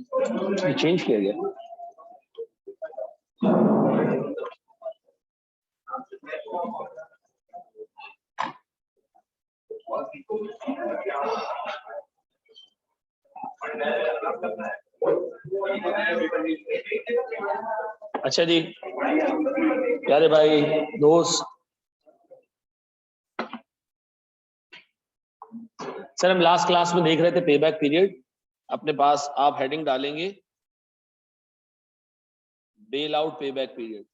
Change किया गया। अच्छा जी, प्यारे भाई दोस्त, सर हम लास्ट क्लास में देख रहे थे पे बैक पीरियड। अपने पास आप हेडिंग डालेंगे bail out pay back period.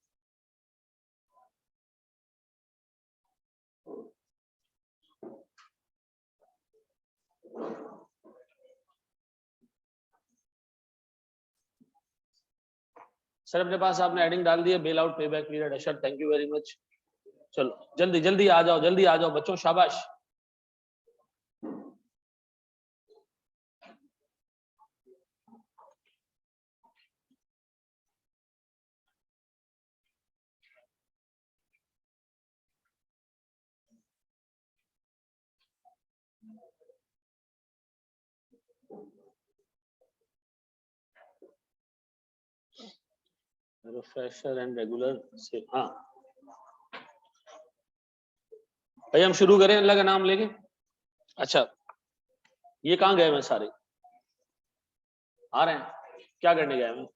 Sir अपने पास आपने हेडिंग डाल दी है bail out pay back period. अशर थैंक यू वेरी मच। चलो जल्दी जल्दी आ जाओ, जल्दी आ जाओ बच्चों, शाबाश। रिफ्रेशर एंड रेगुलर से, हाँ भाई हम शुरू करें अल्लाह का नाम लेके। अच्छा ये कहाँ गए मैं, सारे आ रहे हैं, क्या करने गए मैं?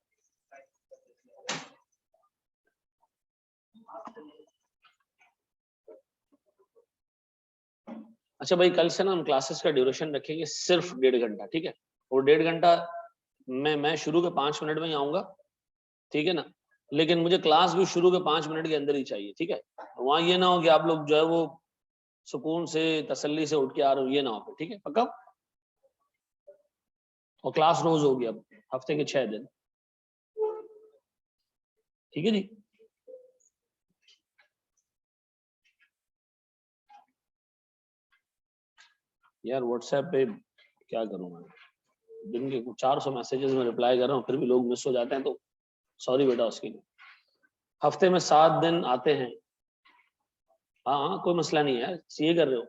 अच्छा भाई कल से ना हम क्लासेस का ड्यूरेशन रखेंगे सिर्फ 1.5 घंटा, ठीक है? और 1.5 घंटा मैं शुरू के 5 मिनट में ही आऊंगा, ठीक है ना? लेकिन मुझे क्लास भी शुरू के 5 मिनट के अंदर ही चाहिए, ठीक है? वहां ये ना हो कि आप लोग जो है वो सुकून से तसल्ली से उठ के आ रहे हो, ये ना हो, ठीक है? पक्का? और क्लास रोज होगी अब, हफ्ते के 6 दिन, ठीक है जी? यार व्हाट्सएप पे क्या करूं मैं, दिन के 400 मैसेजेस में रिप्लाई कर रहा हूँ, फिर भी लोग मिस हो जाते हैं, तो सॉरी बेटा उसके लिए। हफ्ते में 7 दिन आते हैं, हाँ हाँ कोई मसला नहीं है, ये कर रहे हो,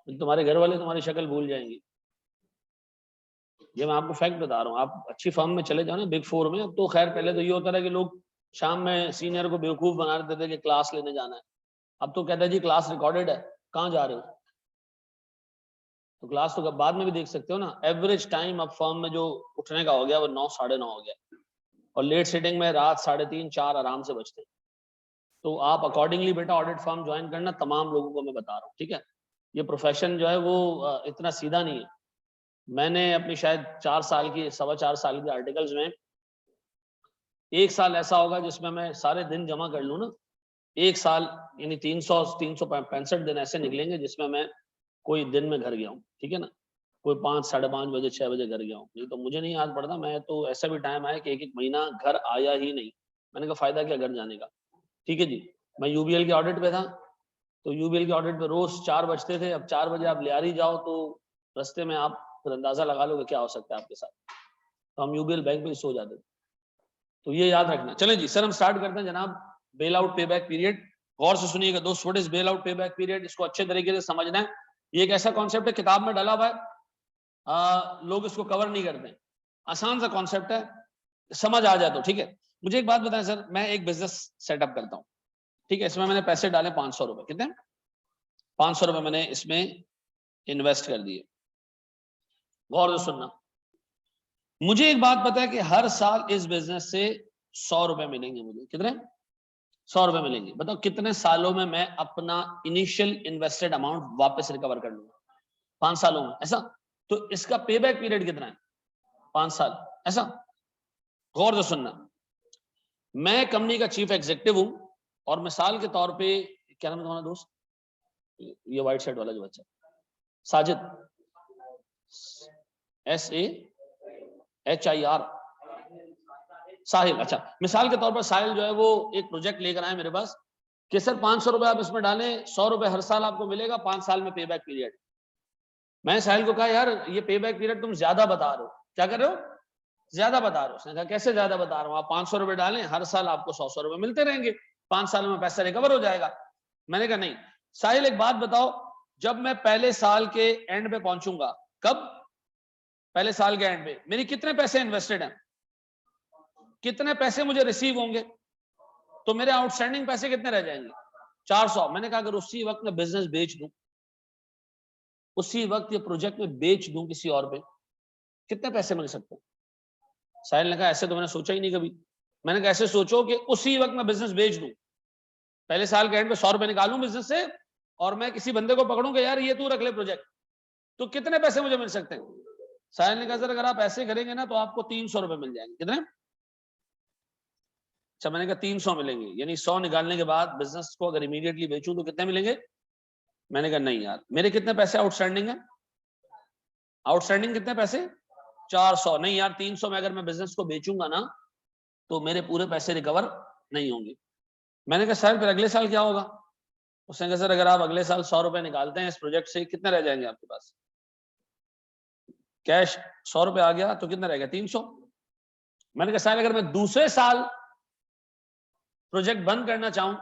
तुम्हारे घर वाले तुम्हारी शक्ल भूल जाएंगी। ये मैं आपको फैक्ट बता रहा हूँ। आप अच्छी फर्म में चले जाओ ना, बिग 4 में, अब तो खैर पहले तो ये होता था कि लोग शाम में सीनियर को बेवकूफ बना देते थे कि क्लास लेने जाना है। अब तो कहता है जी क्लास रिकॉर्डेड है, कहाँ जा रहे हो? तो क्लास तो बाद में भी देख सकते हो ना। एवरेज टाइम अब फर्म में जो उठने का हो गया वो 9 साढ़े 9 हो गया, और लेट सिटिंग में रात 3:30 4 आराम से बचते हैं। तो आप अकॉर्डिंगली बेटा ऑडिट फर्म ज्वाइन करना, तमाम लोगों को मैं बता रहा हूँ, ठीक है? ये प्रोफेशन जो है वो इतना सीधा नहीं है। मैंने अपनी शायद 4 साल की 4.25 साल की आर्टिकल्स में, एक साल ऐसा होगा जिसमें मैं सारे दिन जमा कर लूँ ना, एक साल यानी 365 दिन ऐसे निकलेंगे जिसमें मैं कोई दिन में घर गया हूँ, ठीक है ना? कोई 5 साढ़े 5 बजे 6 बजे घर गया हूँ, नहीं तो मुझे नहीं याद पड़ता। मैं तो ऐसा भी टाइम आया कि एक महीना घर आया ही नहीं। मैंने कहा फायदा क्या घर जाने का, ठीक है जी? मैं यूबीएल के ऑडिट पे था, तो यूबीएल के ऑडिट पे रोज 4 बजते थे। अब 4 बजे आप लियारी जाओ तो रास्ते में आप फिर अंदाजा लगा लो कि क्या हो सकता है आपके साथ। तो हम यूबीएल बैंक में ही सो जाते थे, तो ये याद रखना। चलें जी सर हम स्टार्ट करते हैं जनाब। Bell out pay back period, गौर से सुनिएगा दोस्त। What is bell out pay back period, इसको अच्छे तरीके से समझना है। ये एक ऐसा कॉन्सेप्ट है किताब में डाला हुआ है, लोग इसको कवर नहीं करते। आसान सा कॉन्सेप्ट है, समझ आ जाए तो ठीक है। मुझे एक बात बताएं सर, मैं एक बिजनेस सेटअप करता हूँ, ठीक है? इसमें मैंने पैसे डाले 500 रुपए, कितने? 500 रुपए मैंने इसमें इन्वेस्ट कर दिए। गौर से सुनना, मुझे एक बात पता है कि हर साल इस बिजनेस से 100 रुपए मिलेंगे मुझे। कितने? 100 रुपए मिलेंगे। बताओ कितने सालों में मैं अपना इनिशियल इन्वेस्टेड अमाउंट वापस रिकवर कर लूंगा? 5 सालों में, ऐसा? तो इसका पे बैक पीरियड कितना है? 5 साल, ऐसा? गौर से सुनना, मैं कंपनी का चीफ एग्जीक्यूटिव हूं, और मिसाल के तौर पे, क्या नाम है तुम्हारा दोस्त, ये व्हाइट शर्ट वाला जो बच्चा, साजिद, SAHIR, साहिल। अच्छा, मिसाल के तौर पर साहिल जो है वो एक प्रोजेक्ट लेकर आए मेरे पास कि सर 500 रुपए आप इसमें डालें, 100 रुपए हर साल आपको मिलेगा, 5 साल में पे बैक पीरियड। मैं साहिल को कहा यार ये पे बैक पीरियड तुम ज्यादा बता रहे हो। क्या कर रहे हो? ज्यादा बता रहे हो। उसने कहा कैसे ज्यादा बता रहा हूँ, आप 500 रुपए डालें, हर साल आपको 100 रुपए मिलते रहेंगे, 5 साल में पैसा रिकवर हो जाएगा। मैंने कहा नहीं साहिल एक बात बताओ, जब मैं पहले साल के एंड पे पहुंचूंगा, कब? पहले साल के एंड पे मेरी कितने पैसे इन्वेस्टेड हैं, कितने पैसे मुझे रिसीव होंगे, तो मेरे आउटस्टैंडिंग पैसे कितने रह जाएंगे, 400। मैंने कहा अगर उसी वक्त मैं बिजनेस बेच दूं, उसी वक्त ये प्रोजेक्ट में बेच दूं किसी और पे, कितने पैसे मिल सकते हैं। साहिल ने कहा ऐसे तो मैंने सोचा ही नहीं कभी। मैंने कहा ऐसे सोचो कि उसी वक्त मैं बिजनेस बेच दूं, पहले साल के एंड पे 100 रुपए निकालूं बिजनेस से, और मैं किसी बंदे को पकड़ूं कि यार ये तू रख ले प्रोजेक्ट, तो कितने पैसे मुझे मिल सकते हैं। साहिल ने कहा सर अगर आप ऐसे करेंगे ना तो आपको 300 रुपए मिल जाएंगे। कितने? अच्छा, मैंने कहा 300 मिलेंगे, यानी 100 निकालने के बाद बिजनेस को अगर इमीडिएटली बेचूं तो कितने मिलेंगे। मैंने कहा नहीं यार, मेरे कितने पैसे आउटस्टैंडिंग है, आउटस्टैंडिंग कितने पैसे, 400। नहीं यार 300 में अगर मैं बिजनेस को बेचूंगा ना तो मेरे पूरे पैसे रिकवर नहीं होंगे। मैंने कहा सर फिर अगले साल क्या होगा। उसने कहा सर अगर आप अगले साल 100 रुपए निकालते हैं इस प्रोजेक्ट से, कितने रह जाएंगे आपके पास, कैश 100 रुपए आ गया तो कितना रहेगा, 300। मैंने कहा सर अगर मैं दूसरे साल प्रोजेक्ट बंद करना चाहूं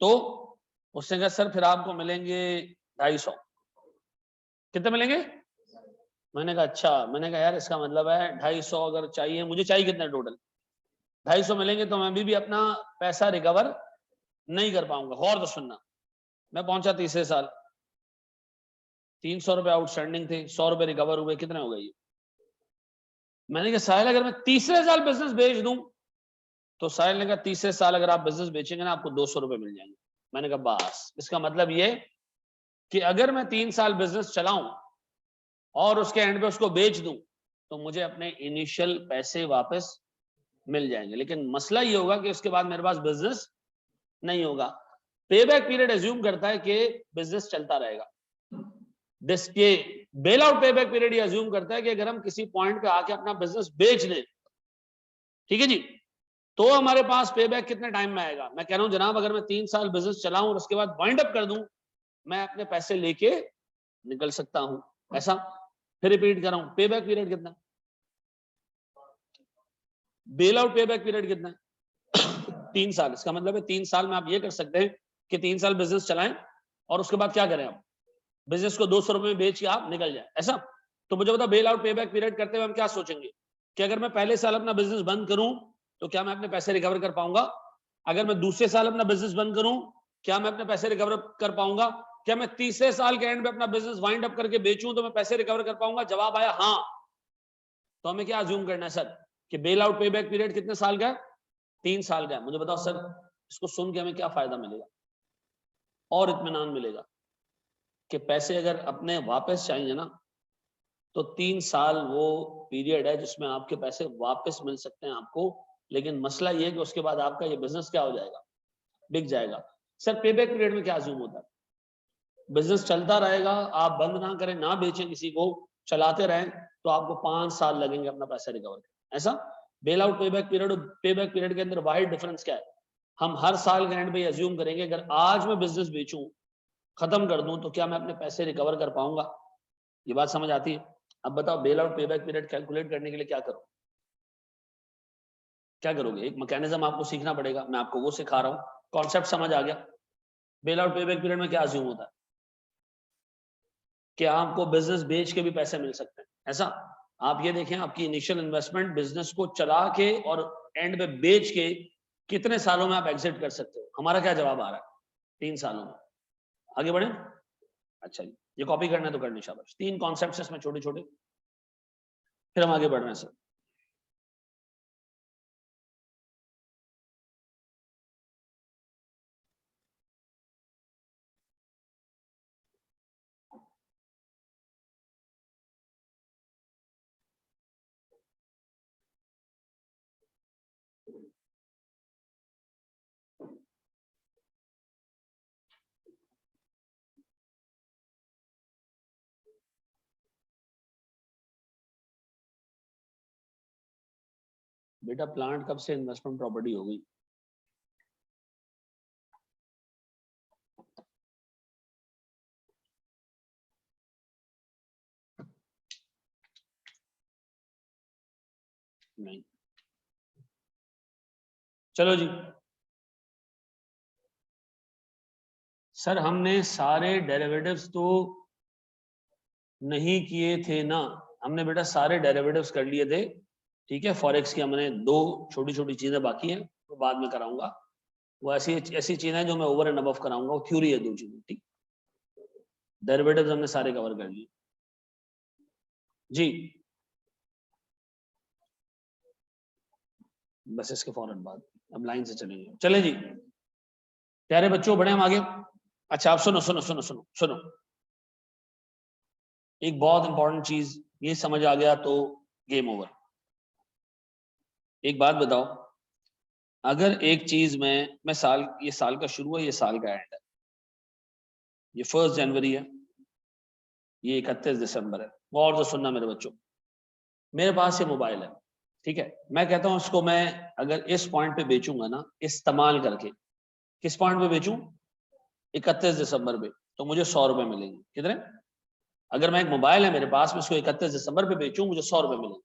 तो, उसने कहा सर फिर आपको मिलेंगे 250। कितने मिलेंगे। मैंने कहा अच्छा। मैंने कहा यार इसका मतलब है 250 अगर चाहिए, मुझे चाहिए कितना टोटल, 250 मिलेंगे तो मैं भी अपना पैसा रिकवर नहीं कर पाऊंगा। गौर से सुनना, मैं पहुंचा तीसरे साल, 300 रुपए आउटस्टैंडिंग थे, 100 रुपए रिकवर हुए, कितने हो गए ये। मैंने कहा साहिल अगर मैं तीसरे साल बिजनेस बेच दूं, तो साहिल ने कहा तीसरे साल अगर आप बिजनेस बेचेंगे ना आपको 200 रुपए मिल जाएंगे। मैंने कहा बस, इसका मतलब ये कि अगर मैं 3 साल बिजनेस चलाऊं और उसके एंड पे उसको बेच दूं तो मुझे अपने इनिशियल पैसे वापस मिल जाएंगे। लेकिन मसला ये होगा कि उसके बाद मेरे पास बिजनेस नहीं होगा। पेबैक पीरियड एज्यूम करता है कि बिजनेस चलता रहेगा। जिसके बेल आउट पेबैक पीरियड ये एज्यूम करता है कि अगर हम किसी पॉइंट पे आके अपना बिजनेस बेच दें, ठीक है जी, तो हमारे पास पेबैक कितने टाइम में आएगा। मैं कह रहा हूं जनाब अगर मैं 3 साल बिजनेस चलाऊं और उसके बाद वाइंड अप कर दूं, मैं अपने पैसे लेके निकल सकता हूं। ऐसा फिर रिपीट कर रहा हूं, पेबैक पीरियड कितना, बेल आउट पेबैक पीरियड कितना है 3 साल। इसका मतलब है 3 साल में आप ये कर सकते हैं कि 3 साल बिजनेस चलाएं और उसके बाद क्या करें, आप बिजनेस को 200 रुपए में बेच के आप निकल जाए। ऐसा तो मुझे बता, बेल आउट पेबैक पीरियड करते हुए हम क्या सोचेंगे कि अगर मैं पहले साल अपना बिजनेस बंद करूं तो क्या मैं अपने पैसे रिकवर कर पाऊंगा, अगर मैं दूसरे साल अपना बिजनेस बंद करूं क्या मैं अपने पैसे रिकवर कर पाऊंगा, क्या मैं तीसरे साल के एंड में अपना बिजनेस वाइंड अप करके बेचूं तो मैं पैसे रिकवर कर पाऊंगा। जवाब आया हाँ। तो हमें क्या अज्यूम करना है सर कि बेल आउट पेबैक पीरियड कितने साल का है, 3 साल का है। मुझे बताओ सर इसको सुन के हमें क्या फायदा मिलेगा और इत्मीनान मिलेगा कि पैसे अगर अपने वापस चाहिए ना तो 3 साल वो पीरियड है जिसमें आपके पैसे वापस मिल सकते हैं आपको। लेकिन मसला ये है कि उसके बाद आपका ये बिजनेस क्या हो जाएगा, बिक जाएगा। सर पेबैक पीरियड में क्या अज्यूम होता है, बिजनेस चलता रहेगा, आप बंद ना करें, ना बेचें किसी को, चलाते रहें तो आपको 5 साल लगेंगे अपना पैसा रिकवर करने। ऐसा बेल आउट पेबैक पीरियड और पेबैक पीरियड के अंदर वाइड डिफरेंस क्या है, हम हर साल के एंड पे अज्यूम करेंगे अगर आज मैं बिजनेस बेचूं, खत्म कर दूं, तो क्या मैं अपने पैसे रिकवर कर पाऊंगा। ये बात समझ आती है। अब बताओ bail out payback period calculate करने के लिए क्या करो, क्या करोगे। एक मैकेनिज्म आपको सीखना पड़ेगा, मैं आपको वो सिखा रहा हूँ। कॉन्सेप्ट समझ आ गया। बेल आउट पेबैक पीरियड में क्या अज्यूम होता है कि आपको बिजनेस बेच के भी पैसे मिल सकते हैं। ऐसा आप ये देखें, आपकी इनिशियल इन्वेस्टमेंट बिजनेस को चला के और एंड में बेच के कितने सालों में आप एग्जिट कर सकते हो। हमारा क्या जवाब आ रहा है, 3 सालों में। आगे बढ़े। अच्छा जी, ये कॉपी करना है तो करनी, शाबाश। 3 कॉन्सेप्ट्स इसमें छोटे छोटे, फिर हम आगे बढ़ रहे हैं सर। बेटा प्लांट कब से इन्वेस्टमेंट प्रॉपर्टी हो गई। नहीं, चलो जी। सर हमने सारे डेरिवेटिव्स तो नहीं किए थे ना, हमने बेटा सारे डेरिवेटिव्स कर लिए थे, ठीक है। फॉरेक्स की हमने 2 छोटी छोटी चीजें बाकी हैं, वो बाद में कराऊंगा। वो ऐसी ऐसी चीजें जो मैं ओवर एंड अबव कराऊंगा, वो थ्योरी है 2 चीजें, ठीक। डेरिवेटिव्स हमने सारे कवर कर लिए जी। बस इसके फौरन बाद अब लाइन से चलेंगे। चले जी प्यारे बच्चों, बढ़े हम आगे। अच्छा आप सुनो सुनो सुनो सुनो सुनो, एक बहुत इंपॉर्टेंट चीज, ये समझ आ गया तो गेम ओवर। एक बात बताओ, अगर एक चीज में मैं साल, ये साल का शुरू है, ये साल का एंड है, ये 1 जनवरी है, ये 31 दिसंबर है। और तो सुनना मेरे बच्चों, मेरे पास ये मोबाइल है, ठीक है। मैं कहता हूं इसको मैं अगर इस पॉइंट पे बेचूंगा ना, इस्तेमाल करके, किस पॉइंट पे बेचूं, 31 दिसंबर पे, तो मुझे 100 रुपए मिलेंगे। कितने? अगर मैं एक मोबाइल है मेरे पास में, इसको 31 दिसंबर पे बेचूं, मुझे 100 रुपए मिलेंगे।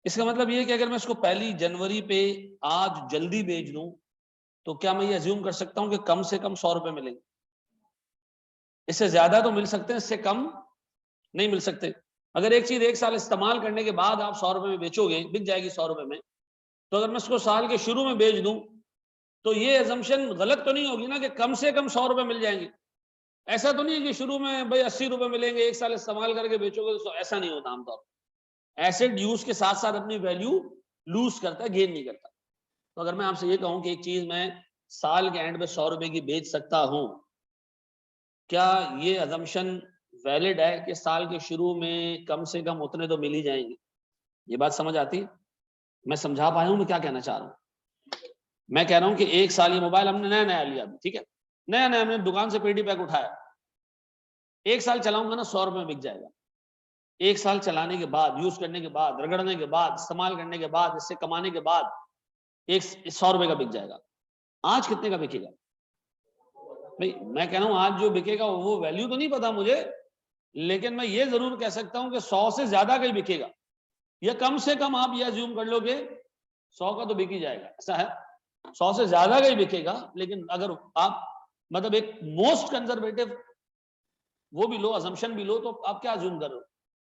इसका मतलब ये है कि अगर मैं इसको 1 जनवरी पे आज जल्दी बेच दूं, तो क्या मैं ये अज्यूम कर सकता हूं कि कम से कम 100 रुपए मिलेंगे? इससे ज्यादा तो मिल सकते हैं, इससे कम नहीं मिल सकते। अगर एक चीज 1 साल इस्तेमाल करने के बाद आप 100 रुपए में बेचोगे, बिक जाएगी 100 रुपए में, तो अगर मैं इसको साल के शुरू में बेच दूं, तो ये अजम्पशन गलत तो नहीं होगी ना कि कम से कम 100 रुपए मिल जाएंगे। ऐसा तो नहीं है कि शुरू में भाई 80 रुपए मिलेंगे, 1 साल इस्तेमाल करके बेचोगे तो ऐसा नहीं होता आमतौर पर। एसेट यूज के साथ साथ अपनी वैल्यू लूज करता है, गेन नहीं करता। तो अगर मैं आपसे ये कहूं कि एक चीज मैं साल के एंड में 100 रुपए की बेच सकता हूं, क्या ये अजम्पशन वैलिड है कि साल के शुरू में कम से कम उतने तो मिल ही जाएंगे? ये बात समझ आती है? मैं समझा पाया हूं मैं क्या कहना चाह रहा हूं? मैं कह रहा हूं कि 1 साल ये मोबाइल हमने नया नया लिया, ठीक है, नया नया हमने दुकान से पेटी पैक उठाया, 1 साल चलाऊंगा ना, 100 रुपए में बिक जाएगा। 1 साल चलाने के बाद, यूज करने के बाद, रगड़ने के बाद, इस्तेमाल करने के बाद, इससे कमाने के बाद एक 100 रुपए का बिक जाएगा। आज कितने का बिकेगा भाई? मैं कह रहा हूं आज जो बिकेगा वो वैल्यू तो नहीं पता मुझे, लेकिन मैं ये जरूर कह सकता हूं कि 100 से ज्यादा का ही बिकेगा, या कम से कम आप ये अज्यूम कर लो कि 100 का तो बिक ही जाएगा। ऐसा है, 100 से ज्यादा का ही बिकेगा। लेकिन अगर आप मतलब एक मोस्ट कंजर्वेटिव वो भी लो, असम्पशन भी लो, तो आप क्या अज्यूम कर रहे हो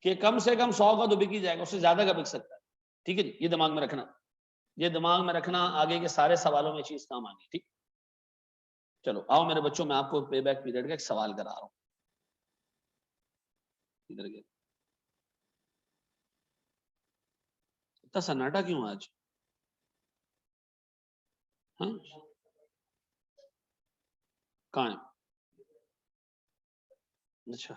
कि कम से कम 100 का तो बिक ही जाएगा, उससे ज्यादा का बिक सकता है। ठीक है जी, ये दिमाग में रखना, ये दिमाग में रखना, आगे के सारे सवालों में चीज काम आनी। ठीक, चलो आओ मेरे बच्चों, मैं आपको पे बैक पीरियड का एक सवाल करा रहा हूं। इधर गया, इतना सन्नाटा क्यों आज? हाँ, कहाँ है? अच्छा,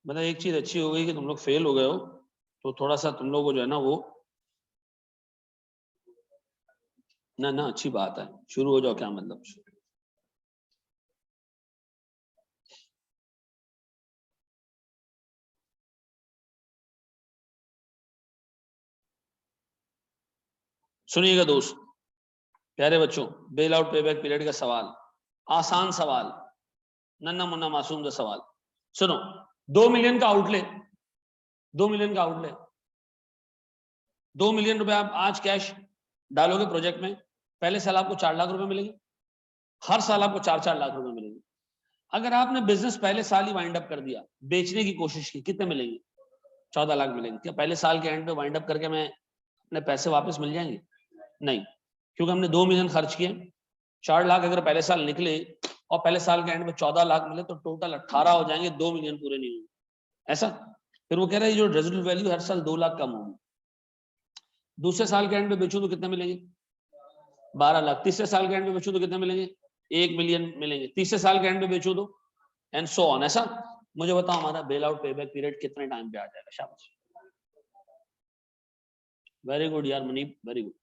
मतलब एक चीज अच्छी हो गई कि तुम लोग फेल हो गए हो, तो थोड़ा सा तुम लोग को जो है ना वो, ना ना अच्छी बात है, शुरू हो जाओ, क्या मतलब। सुनिएगा दोस्त, प्यारे बच्चों, bell out pay back period का सवाल, आसान सवाल, नन्ना मुन्ना मासूम सा सवाल। सुनो, 2 मिलियन का आउटले, 2 मिलियन का आउटले, 2 मिलियन रुपए आप आज कैश डालोगे प्रोजेक्ट में, पहले साल आपको 4 लाख रुपए मिलेंगे, हर साल आपको 4-4 लाख रुपए मिलेंगे। अगर आपने बिजनेस पहले साल ही वाइंड अप कर दिया, बेचने की कोशिश की, कितने मिलेंगे? 14 लाख मिलेंगे। क्या पहले साल के एंड पे वाइंड अप करके मैं अपने पैसे वापस मिल जाएंगे? नहीं, क्योंकि हमने 2 मिलियन खर्च किए, 4 लाख अगर पहले साल निकले और पहले साल के एंड में 14 लाख मिले, तो टोटल 18 हो जाएंगे, 2 मिलियन पूरे नहीं होंगे। ऐसा, फिर वो कह रहा है जो रेजिडुअल वैल्यू हर साल 2 लाख कम होगी। दूसरे साल के एंड में बेचूं तो कितने मिलेंगे? 12 लाख। तीसरे साल के एंड में बेचूं तो कितने मिलेंगे? 1 मिलियन मिलेंगे। तीसरे साल के एंड में बेचूं तो, एंड सो ऑन। ऐसा, मुझे बताओ हमारा bell out pay back period कितने टाइम पे आ जाएगा? शाबाश, वेरी गुड यार मनीप, वेरी गुड।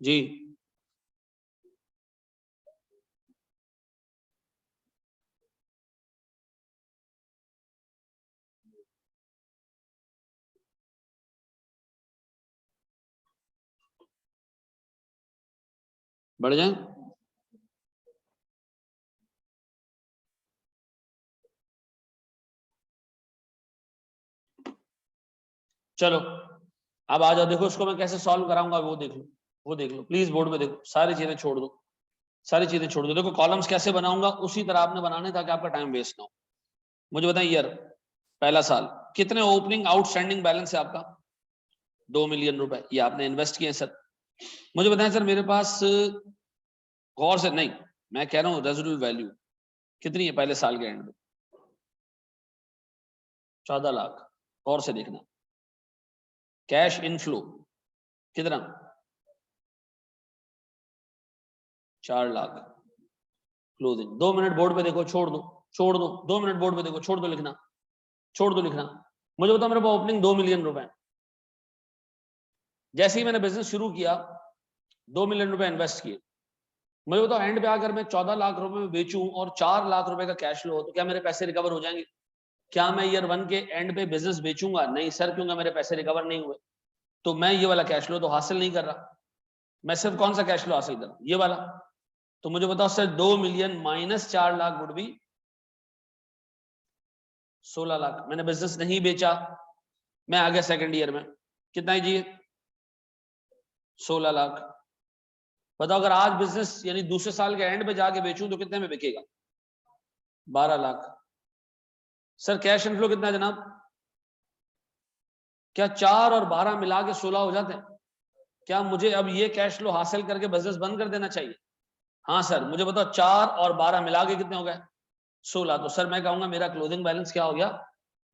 जी बढ़ जाए। चलो अब आ जाओ, देखो इसको मैं कैसे सॉल्व कराऊंगा वो देख लो, वो देख लो प्लीज, बोर्ड में देखो, सारी चीजें छोड़ दो, सारी चीजें छोड़ दो। देखो कॉलम्स कैसे बनाऊंगा उसी तरह आपने बनाने ताकि आपका टाइम वेस्ट ना हो। मुझे बताएं ईयर, पहला साल, कितने ओपनिंग आउटस्टैंडिंग बैलेंस है आपका? 2 मिलियन रुपए, ये आपने इन्वेस्ट किए सर। मुझे बताएं सर मेरे पास, गौर से नहीं, मैं कह रहा हूँ रेजिडुअल वैल्यू कितनी है पहले साल के एंड में? 14 लाख। गौर से देखना। कैश इनफ्लो कितना? 4 लाख। क्लोजिंग 2 मिनट बोर्ड पे देखो, छोड़ दो, छोड़ दो, 2 मिनट बोर्ड पे देखो, छोड़ दो लिखना, छोड़ दो लिखना। मुझे बताओ मेरे पास ओपनिंग 2 मिलियन रुपए, जैसे ही मैंने बिजनेस शुरू किया 2 मिलियन रुपए इन्वेस्ट किए। मुझे बताओ एंड पे आकर मैं 14 लाख रुपए में बेचूं और 4 लाख रुपए का कैश फ्लो हो तो क्या मेरे पैसे रिकवर हो जाएंगे? क्या मैं ईयर 1 के एंड पे बिजनेस बेचूंगा? नहीं सर, क्योंकि मेरे पैसे रिकवर नहीं हुए। तो मैं ये वाला कैश फ्लो तो हासिल नहीं कर रहा, मैं सिर्फ कौन सा कैश फ्लो हासिल कर रहा हूं? ये वाला। तो मुझे बताओ sir 2 million minus 4 lakh would be 16 lakh. मैंने बिजनेस नहीं बेचा, मैं आ गया सेकंड ईयर में, कितना है जी? 16 लाख। बताओ अगर आज बिजनेस यानी दूसरे साल के एंड पे जाके बेचूं तो कितने में बिकेगा? 12 लाख। सर कैश इनफ्लो कितना है जनाब? क्या 4 और 12 मिला के 16 हो जाते हैं? क्या मुझे अब ये कैश फ्लो हासिल करके बिजनेस बंद कर देना चाहिए? हाँ सर। मुझे बताओ 4 और 12 मिला के कितने हो गए? 16। तो सर मैं कहूंगा मेरा क्लोजिंग बैलेंस क्या हो गया?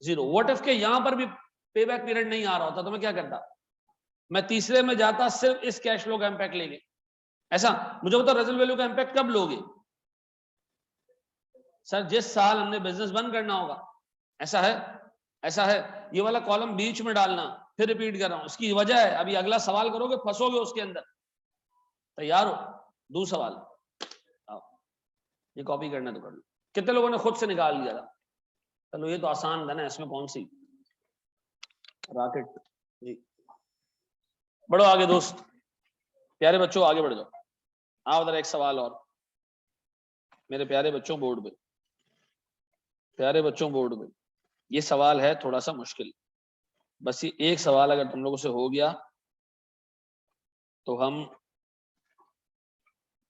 0। व्हाट इफ के यहां पर भी पे बैक पीरियड नहीं आ रहा होता तो मैं क्या करता? मैं तीसरे में जाता सिर्फ इस कैश फ्लो का इंपैक्ट लेके। ऐसा। मुझे बताओ रेजल्ट वैल्यू का इंपैक्ट कब लोगे? सर जिस साल हमने बिजनेस बंद करना होगा। ऐसा है, ऐसा है। ये वाला कॉलम बीच में डालना, फिर रिपीट कर रहा हूं, इसकी वजह है अभी अगला सवाल करोगे फंसोगे उसके अंदर। तैयार हो? दूसरा सवाल। आओ, ये कॉपी करना तो कर लो। कितने लोगों ने खुद से निकाल लिया था? चलो ये तो आसान था ना, इसमें कौन सी रॉकेट। जी बढ़ो आगे दोस्त, प्यारे बच्चों आगे बढ़ जाओ। आओ उधर एक सवाल और, मेरे प्यारे बच्चों बोर्ड पे, प्यारे बच्चों बोर्ड पे। ये सवाल है थोड़ा सा मुश्किल, बस ये एक सवाल अगर तुम लोगों से हो गया तो हम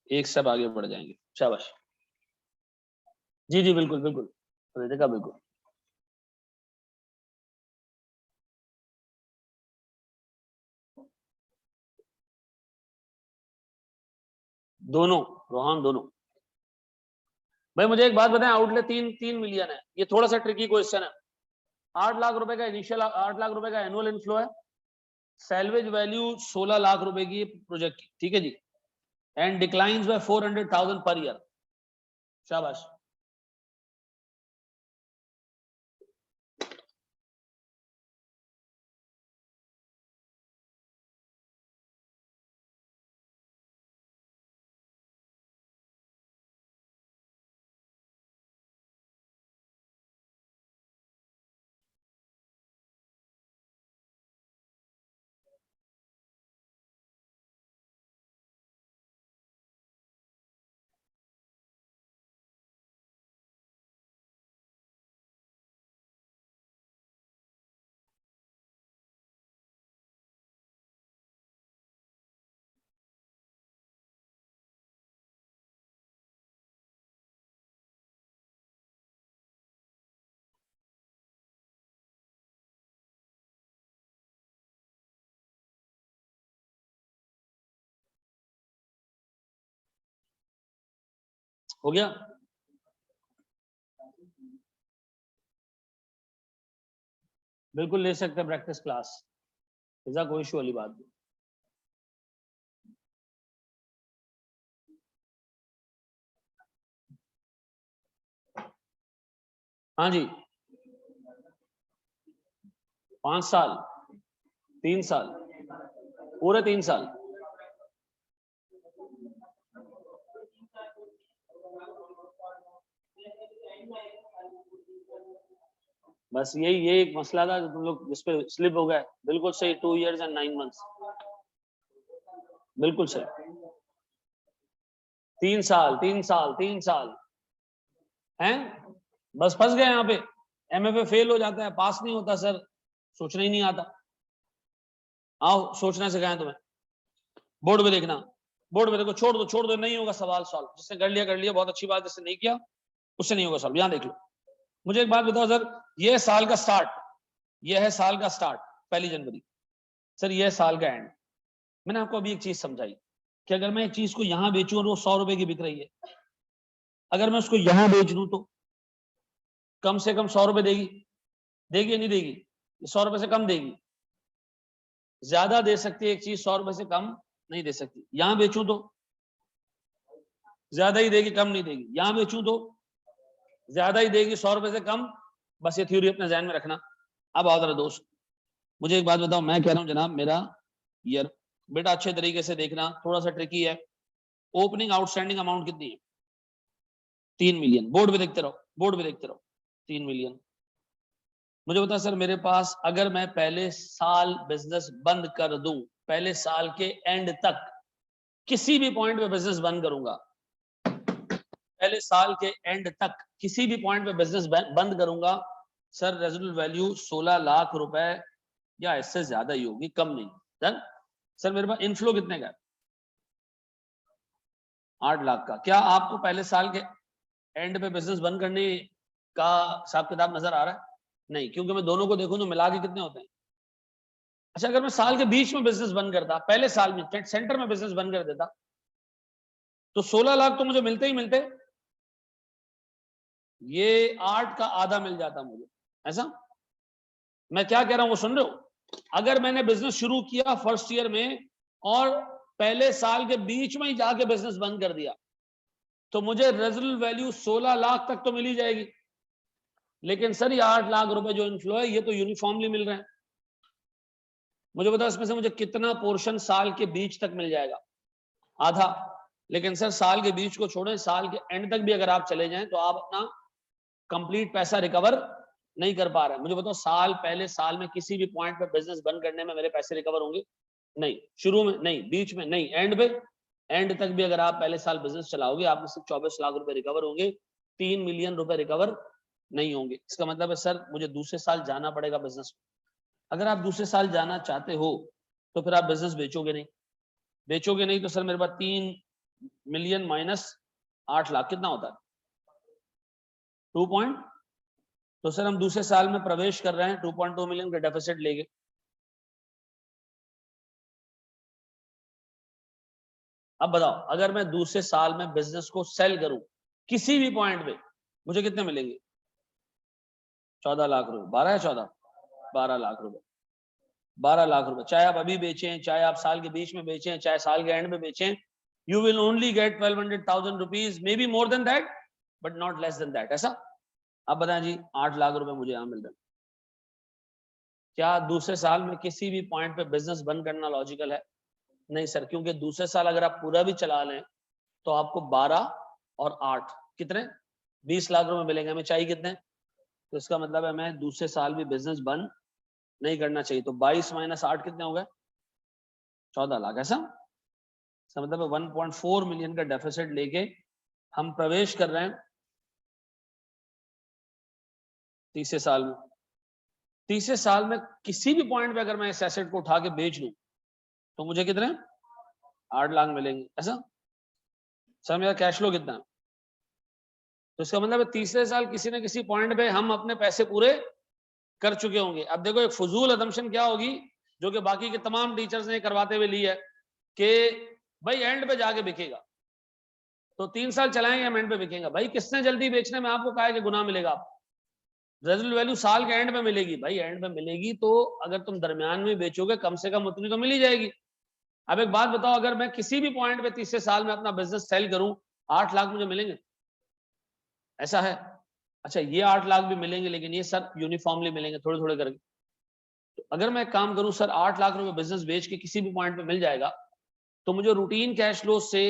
एक स्टेप आगे बढ़ जाएंगे। शाबाश। जी जी बिल्कुल बिल्कुल, रितिका बिल्कुल। दोनों, रोहान दोनों। भाई मुझे एक बात बताएं, आउटले 3 मिलियन है, ये थोड़ा सा ट्रिकी क्वेश्चन है। 8 लाख रुपए का इनिशियल, 8 लाख रुपए का एनुअल इनफ्लो है, सैलवेज वैल्यू 16 लाख रुपए की प्रोजेक्ट की, ठीक है जी, and declines bye 400,000 per year. शाबाश। हो गया? बिल्कुल ले सकते हैं प्रैक्टिस क्लास, ऐसा कोई इशू वाली बात नहीं। हाँ जी। 5 साल, 3 साल, पूरे 3 साल। बस ये एक मसला था जो तुम लोग जिस पे स्लिप हो गए। बिल्कुल सही, 2 years and 9 months, बिल्कुल सही। 3 साल 3 साल 3 साल हैं, बस फंस गए यहाँ पे। MFA फेल हो जाता है, पास नहीं होता सर, सोचना ही नहीं आता। आओ सोचना सिखाएं तुम्हें, बोर्ड में देखना, बोर्ड में देखो, छोड़ दो, नहीं होगा सवाल सॉल्व। जिसने कर लिया बहुत अच्छी बात, जिसने नहीं किया उससे नहीं होगा सॉल्व। यहाँ देख लो, मुझे एक बात बताओ सर, ये साल का स्टार्ट, ये है साल का स्टार्ट 1 जनवरी, सर ये है साल का एंड। मैंने आपको अभी एक चीज समझाई कि अगर मैं एक चीज को यहां बेचूं और वो 100 रुपए की बिक रही है, अगर मैं उसको यहां बेच दूं तो कम से कम 100 रुपए देगी, देगी या नहीं देगी? 100 रुपए से कम देगी, ज्यादा दे सकती है एक चीज, 100 रुपए से कम नहीं दे सकती। यहां बेचूं तो ज्यादा ही देगी, कम नहीं देगी। यहां बेचूं तो ज्यादा ही देगी, 100 रुपए से कम। बस ये थ्योरी अपने ध्यान में रखना। अब आओ जरा दोस्त, मुझे एक बात बताओ, मैं कह रहा हूं जनाब मेरा ईयर, बेटा अच्छे तरीके से देखना, थोड़ा सा ट्रिकी है। ओपनिंग आउटस्टैंडिंग अमाउंट कितनी है? 3 मिलियन। बोर्ड पे देखते रहो, बोर्ड पे देखते रहो, 3 मिलियन। मुझे बता सर, मेरे पास अगर मैं पहले साल बिजनेस बंद कर दूं, पहले साल के एंड तक किसी भी पॉइंट पे बिजनेस बंद करूंगा, पहले साल के एंड तक किसी भी पॉइंट पे बिजनेस बंद करूंगा, सर रेजिडुअल वैल्यू 16 लाख रुपए या इससे ज्यादा ही होगी, कम नहीं। डन। सर मेरे पास इनफ्लो कितने का है? 8 लाख का। क्या आपको पहले साल के एंड पे बिजनेस बंद करने का हिसाब किताब नजर आ रहा है? नहीं, क्योंकि मैं दोनों को देखूं तो मिला के कितने होते हैं। अच्छा, अगर मैं साल के बीच में बिजनेस बंद करता, पहले साल में सेंटर में बिजनेस बंद कर देता, तो 16 लाख तो मुझे मिलते ही मिलते, ये 8 का आधा मिल जाता मुझे। ऐसा मैं क्या कह रहा हूं वो सुन रहे हो? अगर मैंने बिजनेस शुरू किया फर्स्ट ईयर में और पहले साल के बीच में ही जाके बिजनेस बंद कर दिया, तो मुझे रेजिडुअल वैल्यू 16 लाख तक तो मिल ही जाएगी। लेकिन सर ये 8 लाख रुपए जो इनफ्लो है, ये तो यूनिफॉर्मली मिल रहे हैं। मुझे बताओ इसमें से मुझे कितना पोर्शन साल के बीच तक मिल जाएगा? आधा। लेकिन सर साल के बीच को छोड़ें, साल के एंड तक भी अगर आप चले जाएं तो आप अपना कंप्लीट पैसा रिकवर नहीं कर पा रहे। मुझे बताओ साल, पहले साल में किसी भी पॉइंट पे बिजनेस बंद करने में मेरे पैसे रिकवर होंगे? नहीं। शुरू में नहीं, बीच में नहीं, एंड पे, एंड तक भी अगर आप पहले साल बिजनेस चलाओगे, आपको सिर्फ 24 लाख रुपए रिकवर होंगे, 3 मिलियन रुपए रिकवर नहीं होंगे। इसका मतलब है सर मुझे दूसरे साल जाना पड़ेगा बिजनेस। अगर आप दूसरे साल जाना चाहते हो तो फिर आप बिजनेस बेचोगे नहीं, बेचोगे नहीं तो सर मेरे पास 3 मिलियन माइनस 8 लाख कितना होता है? 2 पॉइंट। तो सर हम दूसरे साल में प्रवेश कर रहे हैं 2.2 मिलियन का डेफिसिट लेके। अब बताओ अगर मैं दूसरे साल में बिजनेस को सेल करूं किसी भी पॉइंट पे, मुझे कितने मिलेंगे? 14 लाख रुपए। 12 या 14? 12 लाख रुपए। 12 लाख रुपए, चाहे आप अभी बेचें, चाहे आप साल के बीच में बेचें, चाहे साल के एंड में बेचें, you will only get 1200,000 rupees, may be more than that but not less than that. ऐसा? अब बताएं जी, 8 लाख रुपए मुझे यहां मिल रहे हैं। क्या दूसरे साल में किसी भी पॉइंट पे बिजनेस बंद करना लॉजिकल है? नहीं सर, क्योंकि दूसरे साल अगर आप पूरा भी चला लें तो आपको 12 और 8 कितने? 20 लाख रुपए मिलेंगे। हमें चाहिए कितने? तो इसका मतलब है मैं दूसरे साल भी बिजनेस बंद नहीं करना चाहिए। तो 22 माइनस 8 कितने हो गए? 14 लाख। ऐसा मतलब है 1.4 मिलियन का डेफिसिट लेके हम प्रवेश कर रहे हैं तीसरे साल में। तीसरे साल में किसी भी पॉइंट पे अगर मैं इस एसेट को उठा के बेच लूं तो मुझे कितने? 8 लाख मिलेंगे। ऐसा सर मेरा कैश फ्लो कितना है? तो इसका मतलब है तीसरे साल किसी न किसी पॉइंट पे हम अपने पैसे पूरे कर चुके होंगे। अब देखो एक फजूल असम्पशन क्या होगी जो कि बाकी के तमाम टीचर्स ने करवाते हुए ली है कि भाई एंड पे जाके बिकेगा, तो 3 साल चलाएंगे हम, एंड पे बिकेगा। भाई किसने जल्दी बेचने में आपको कहा है कि गुनाह मिलेगा आपको? रेजिडुअल वैल्यू साल के एंड में मिलेगी। भाई एंड में मिलेगी तो अगर तुम दरमियान में बेचोगे कम से कम उतनी तो मिल ही जाएगी। अब एक बात बताओ, अगर मैं किसी भी पॉइंट पे तीसरे साल में अपना बिजनेस सेल करूं, 8 लाख मुझे मिलेंगे? ऐसा है? अच्छा ये 8 लाख भी मिलेंगे, लेकिन ये सर यूनिफॉर्मली मिलेंगे, थोड़े थोड़े करके। तो अगर मैं काम करूं सर 8 लाख रुपए बिजनेस बेच के किसी भी पॉइंट पे मिल जाएगा, तो मुझे रूटीन कैश फ्लो से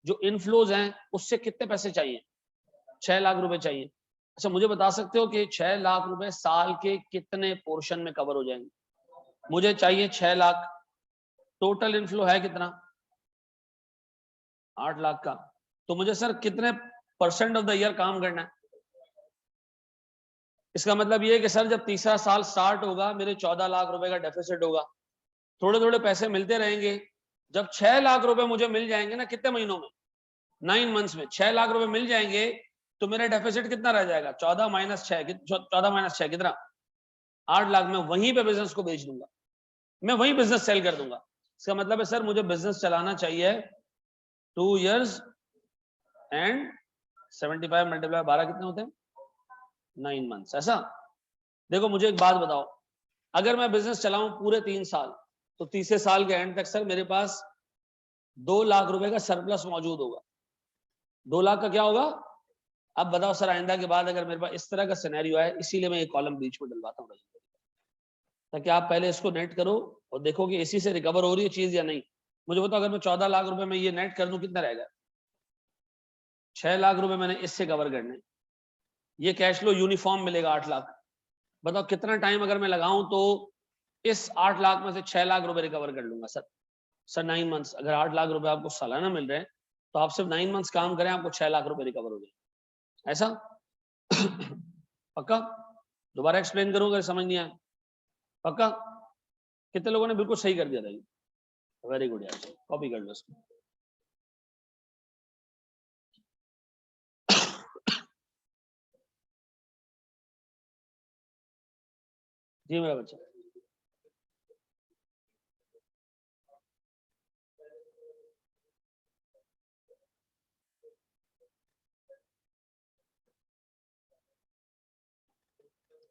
जो इनफ्लोज हैं उससे कितने पैसे चाहिए? 6 लाख रुपए चाहिए। अच्छा मुझे बता सकते हो कि 6 लाख रुपए साल के कितने पोर्शन में कवर हो जाएंगे? मुझे चाहिए 6 लाख, टोटल इनफ्लो है कितना? 8 लाख का। तो मुझे सर कितने % ऑफ द ईयर काम करना है? इसका मतलब ये है कि सर जब तीसरा साल स्टार्ट होगा मेरे 14 लाख रुपए का डेफिसिट होगा, थोड़े थोड़े पैसे मिलते रहेंगे। जब 6 लाख रुपए मुझे मिल जाएंगे ना, कितने महीनों में? 9 मंथ्स में 6 लाख रुपए मिल जाएंगे, तो मेरा डेफिसिट कितना रह जाएगा? 14 माइनस 6, 14 माइनस 6 कितना? 8 लाख। में वहीं पे बिजनेस को बेच दूंगा, मैं वहीं बिजनेस सेल कर दूंगा। इसका मतलब है सर मुझे बिजनेस चलाना चाहिए 2 years एंड 75 मल्टीप्लाई 12 कितने होते हैं? 9 मंथ्स। ऐसा? देखो मुझे एक बात बताओ, अगर मैं बिजनेस चलाऊं पूरे 3 साल, तो तीसरे साल के एंड तक सर मेरे पास 2 लाख रुपए का सरप्लस मौजूद होगा। 2 लाख का क्या होगा? अब बताओ सर, आइंदा के बाद अगर मेरे पास इस तरह का सिनेरियो है, इसीलिए मैं एक कॉलम बीच में डलवाता हूँ, ताकि आप पहले इसको नेट करो और देखो कि इसी से रिकवर हो रही है चीज या नहीं। मुझे बताओ, अगर मैं 14 लाख रुपए में ये नेट कर दूं, कितना रहेगा? 6 लाख रुपए मैंने इससे कवर करने, ये कैश फ्लो यूनिफॉर्म मिलेगा 8 लाख। बताओ कितना टाइम अगर मैं लगाऊं तो इस 8 लाख में से 6 लाख रुपए रिकवर कर लूंगा सर 9 मंथ्स। अगर 8 लाख रुपए आपको सालाना मिल रहे हैं, तो आप सिर्फ 9 मंथ्स काम करें, आपको 6 लाख रुपए रिकवर हो जाए। ऐसा? पक्का? दोबारा एक्सप्लेन करूं अगर समझ नहीं आया? पक्का? कितने लोगों ने बिल्कुल सही कर दिया था? वेरी गुड यार, कॉपी कर लो इसको। जी मेरा बच्चा,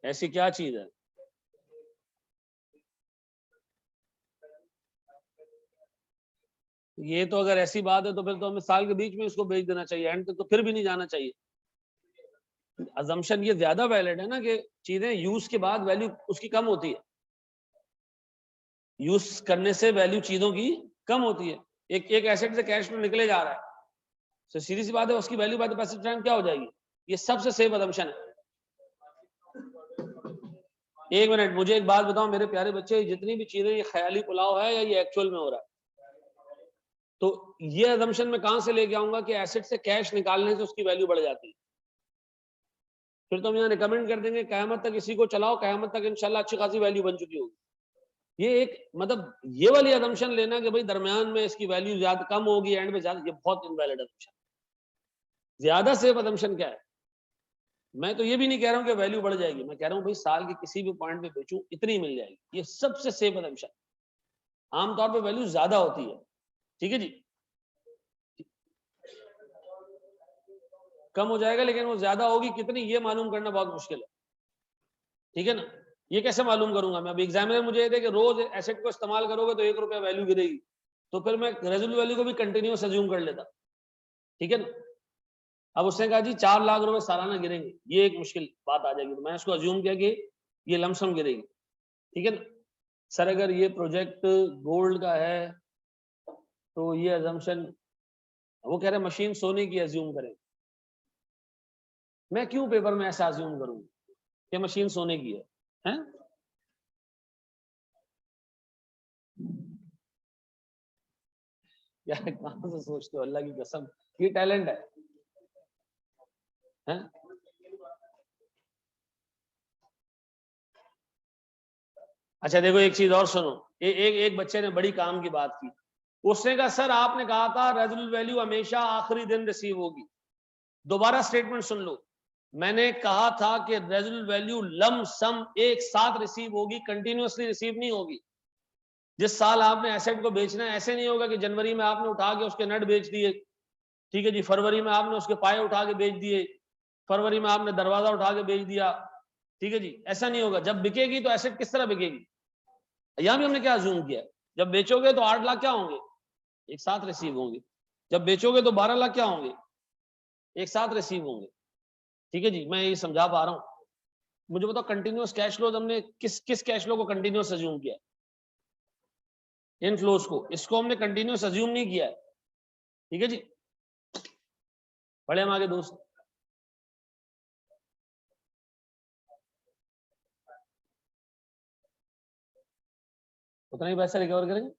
ऐसी क्या चीज है? ये तो अगर ऐसी बात है तो फिर तो हमें साल के बीच में इसको बेच देना चाहिए, एंड तक तो फिर भी नहीं जाना चाहिए। अजम्पशन ये ज्यादा वैलिड है ना कि चीजें यूज के बाद वैल्यू उसकी कम होती है, यूज करने से वैल्यू चीजों की कम होती है। एक एसेट से कैश में निकले जा रहा है, तो सीधी सी बात है उसकी value by the passage time क्या हो जाएगी? ये सबसे सेफ अजम्पशन है। एक मिनट, मुझे एक बात बताओ मेरे प्यारे बच्चे, जितनी भी चीजें, ये ख्याली पुलाव है या ये एक्चुअल में हो रहा है? तो ये अजम्पशन मैं कहां से लेके आऊंगा कि एसेट से कैश निकालने से उसकी वैल्यू बढ़ जाती है? फिर तो हम यहाँ रिकमेंड कर देंगे कयामत तक इसी को चलाओ, कयामत तक इंशाल्लाह अच्छी खासी वैल्यू बन चुकी होगी। ये एक मतलब ये वाली अजम्पशन लेना कि भाई दरमियान में इसकी वैल्यू ज्यादा कम होगी, एंड में ज्यादा, ये बहुत इनवैलिड अजम्पशन। ज्यादा सेफ अजम्पशन क्या है? मैं तो ये भी नहीं कह रहा हूँ कि वैल्यू बढ़ जाएगी, मैं कह रहा हूँ भाई साल के किसी भी पॉइंट पे बेचूं इतनी मिल जाएगी, ये सबसे सेफ अजम्पशन। आमतौर पर वैल्यू ज्यादा होती है, ठीक है जी, कम हो जाएगा, लेकिन वो ज्यादा होगी कितनी ये मालूम करना बहुत मुश्किल है, ठीक है ना? ये कैसे मालूम करूंगा मैं? अभी एग्जामिनर मुझे ये दे कि रोज एसेट को इस्तेमाल करोगे तो 1 रुपया वैल्यू गिरेगी, तो फिर मैं रेजुल वैल्यू को भी कंटिन्यूस अज्यूम कर लेता, ठीक है ना? अब उसने कहा जी 4 लाख रुपए सालाना गिरेंगे, ये एक मुश्किल बात आ जाएगी, तो मैं उसको अज्यूम किया कि ये लमसम गिरेगी, ठीक है ना? सर अगर ये प्रोजेक्ट गोल्ड का है तो ये अजम्पशन, वो कह रहे मशीन सोने की अज्यूम करें। मैं क्यों पेपर में ऐसा अज्यूम करूं कि मशीन सोने की है? यार कहां से सोचते हो, अल्लाह की कसम, ये टैलेंट है? अच्छा देखो एक चीज और सुनो, एक बच्चे ने बड़ी काम की बात की, उसने कहा सर आपने कहा था रेजुल वैल्यू हमेशा आखिरी दिन रिसीव होगी। दोबारा स्टेटमेंट सुन लो, मैंने कहा था कि रेजुल वैल्यू लम सम एक साथ रिसीव होगी, कंटिन्यूअसली रिसीव नहीं होगी। जिस साल आपने एसेट को बेचना है, ऐसे नहीं होगा कि जनवरी में आपने उठा के उसके नट बेच दिए, ठीक है जी, फरवरी में आपने उसके पाए उठा के बेच दिए, फरवरी में आपने दरवाजा उठा के बेच दिया, ठीक है जी, ऐसा नहीं होगा। जब बिकेगी तो एसेट किस तरह बिकेगी? यहां भी हमने क्या अज्यूम किया, जब बेचोगे तो 8 लाख क्या होंगे? एक साथ रिसीव होंगे। जब बेचोगे तो 12 लाख क्या होंगे? एक साथ रिसीव होंगे, ठीक है जी, मैं ये समझा पा रहा हूं? मुझे बताओ कंटिन्यूअस कैश फ्लो हमने किस किस कैश फ्लो को कंटिन्यूअस अज्यूम किया? इनफ्लोज को, इसको हमने कंटिन्यूअस अज्यूम नहीं किया है, ठीक है जी। पढ़े हम आगे दोस्त। उतना ही पैसा रिकवर करेंगे।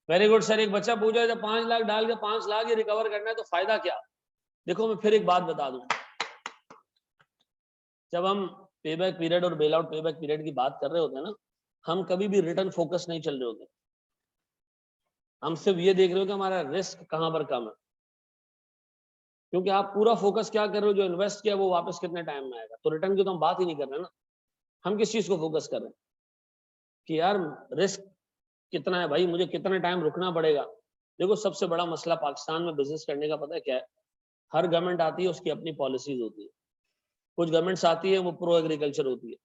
Very good sir. एक बच्चा पूछा जब 5 लाख डाल के 5 लाख ही रिकवर करना है तो फायदा क्या? देखो मैं फिर एक बात बता दूं, जब हम पे बैक पीरियड और bell out pay back period की बात कर रहे होते हैं ना, हम कभी भी रिटर्न फोकस नहीं चल रहे होते, हम सिर्फ ये देख रहे हो कि हमारा रिस्क कहां पर कम है। क्योंकि आप पूरा फोकस क्या कर रहे हो, जो इन्वेस्ट किया वो वापस कितने टाइम में आएगा। तो रिटर्न की तो हम बात ही नहीं कर रहे ना, हम किस चीज को फोकस कर रहे हैं कि यार रिस्क कितना है भाई, मुझे कितने टाइम रुकना पड़ेगा। देखो सबसे बड़ा मसला पाकिस्तान में बिजनेस करने का पता है क्या है? हर गवर्नमेंट आती है, उसकी अपनी पॉलिसीज होती है। कुछ गवर्नमेंट्स आती है वो प्रो एग्रीकल्चर होती है,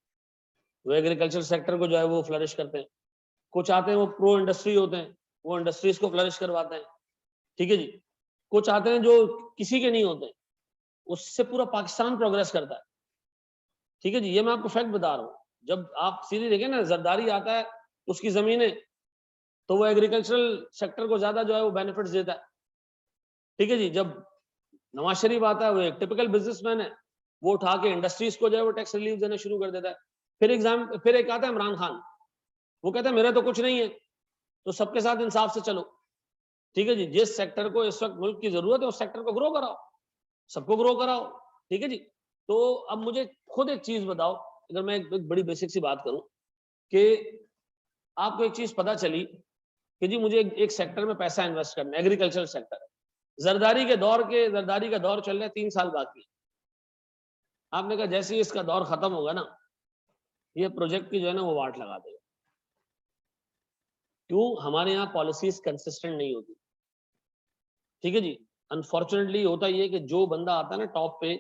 वो एग्रीकल्चर सेक्टर को जो है वो फ्लरिश करते हैं। कुछ आते हैं वो प्रो इंडस्ट्री होते हैं, वो इंडस्ट्रीज को फ्लरिश करवाते हैं, ठीक है जी। कुछ आते हैं जो किसी के नहीं होते, उससे पूरा पाकिस्तान प्रोग्रेस करता है, ठीक है जी। ये मैं आपको फैक्ट बता रहा हूँ। जब आप सीधे देखें ना, जरदारी आता है उसकी जमीनें, तो वो एग्रीकल्चरल सेक्टर को ज्यादा जो है वो बेनिफिट्स देता है, ठीक है जी। जब नवाज शरीफ आता है, वो एक टिपिकल बिजनेसमैन है, वो उठा के इंडस्ट्रीज को जो है वो टैक्स रिलीफ देना शुरू कर देता है। फिर एक आता है इमरान खान, वो कहता है मेरा तो कुछ नहीं है, तो सबके साथ इंसाफ से चलो, ठीक है जी। जिस सेक्टर को इस वक्त मुल्क की जरूरत है उस सेक्टर को ग्रो कराओ, सबको ग्रो कराओ, ठीक है जी। तो अब मुझे खुद एक चीज बताओ, अगर मैं एक बड़ी बेसिक सी बात करूं कि आपको एक चीज पता चली कि जी मुझे एक सेक्टर में पैसा इन्वेस्ट करना है, एग्रीकल्चर सेक्टर, जरदारी का दौर चल रहा है, 3 साल बाकी। आपने कहा जैसे ही इसका दौर खत्म होगा ना, ये प्रोजेक्ट की जो है ना वो वाट लगा देगा। क्यों? हमारे यहाँ पॉलिसीज कंसिस्टेंट नहीं होती, ठीक है जी। अनफॉर्चुनेटली होता ये कि जो बंदा आता है ना टॉप पे,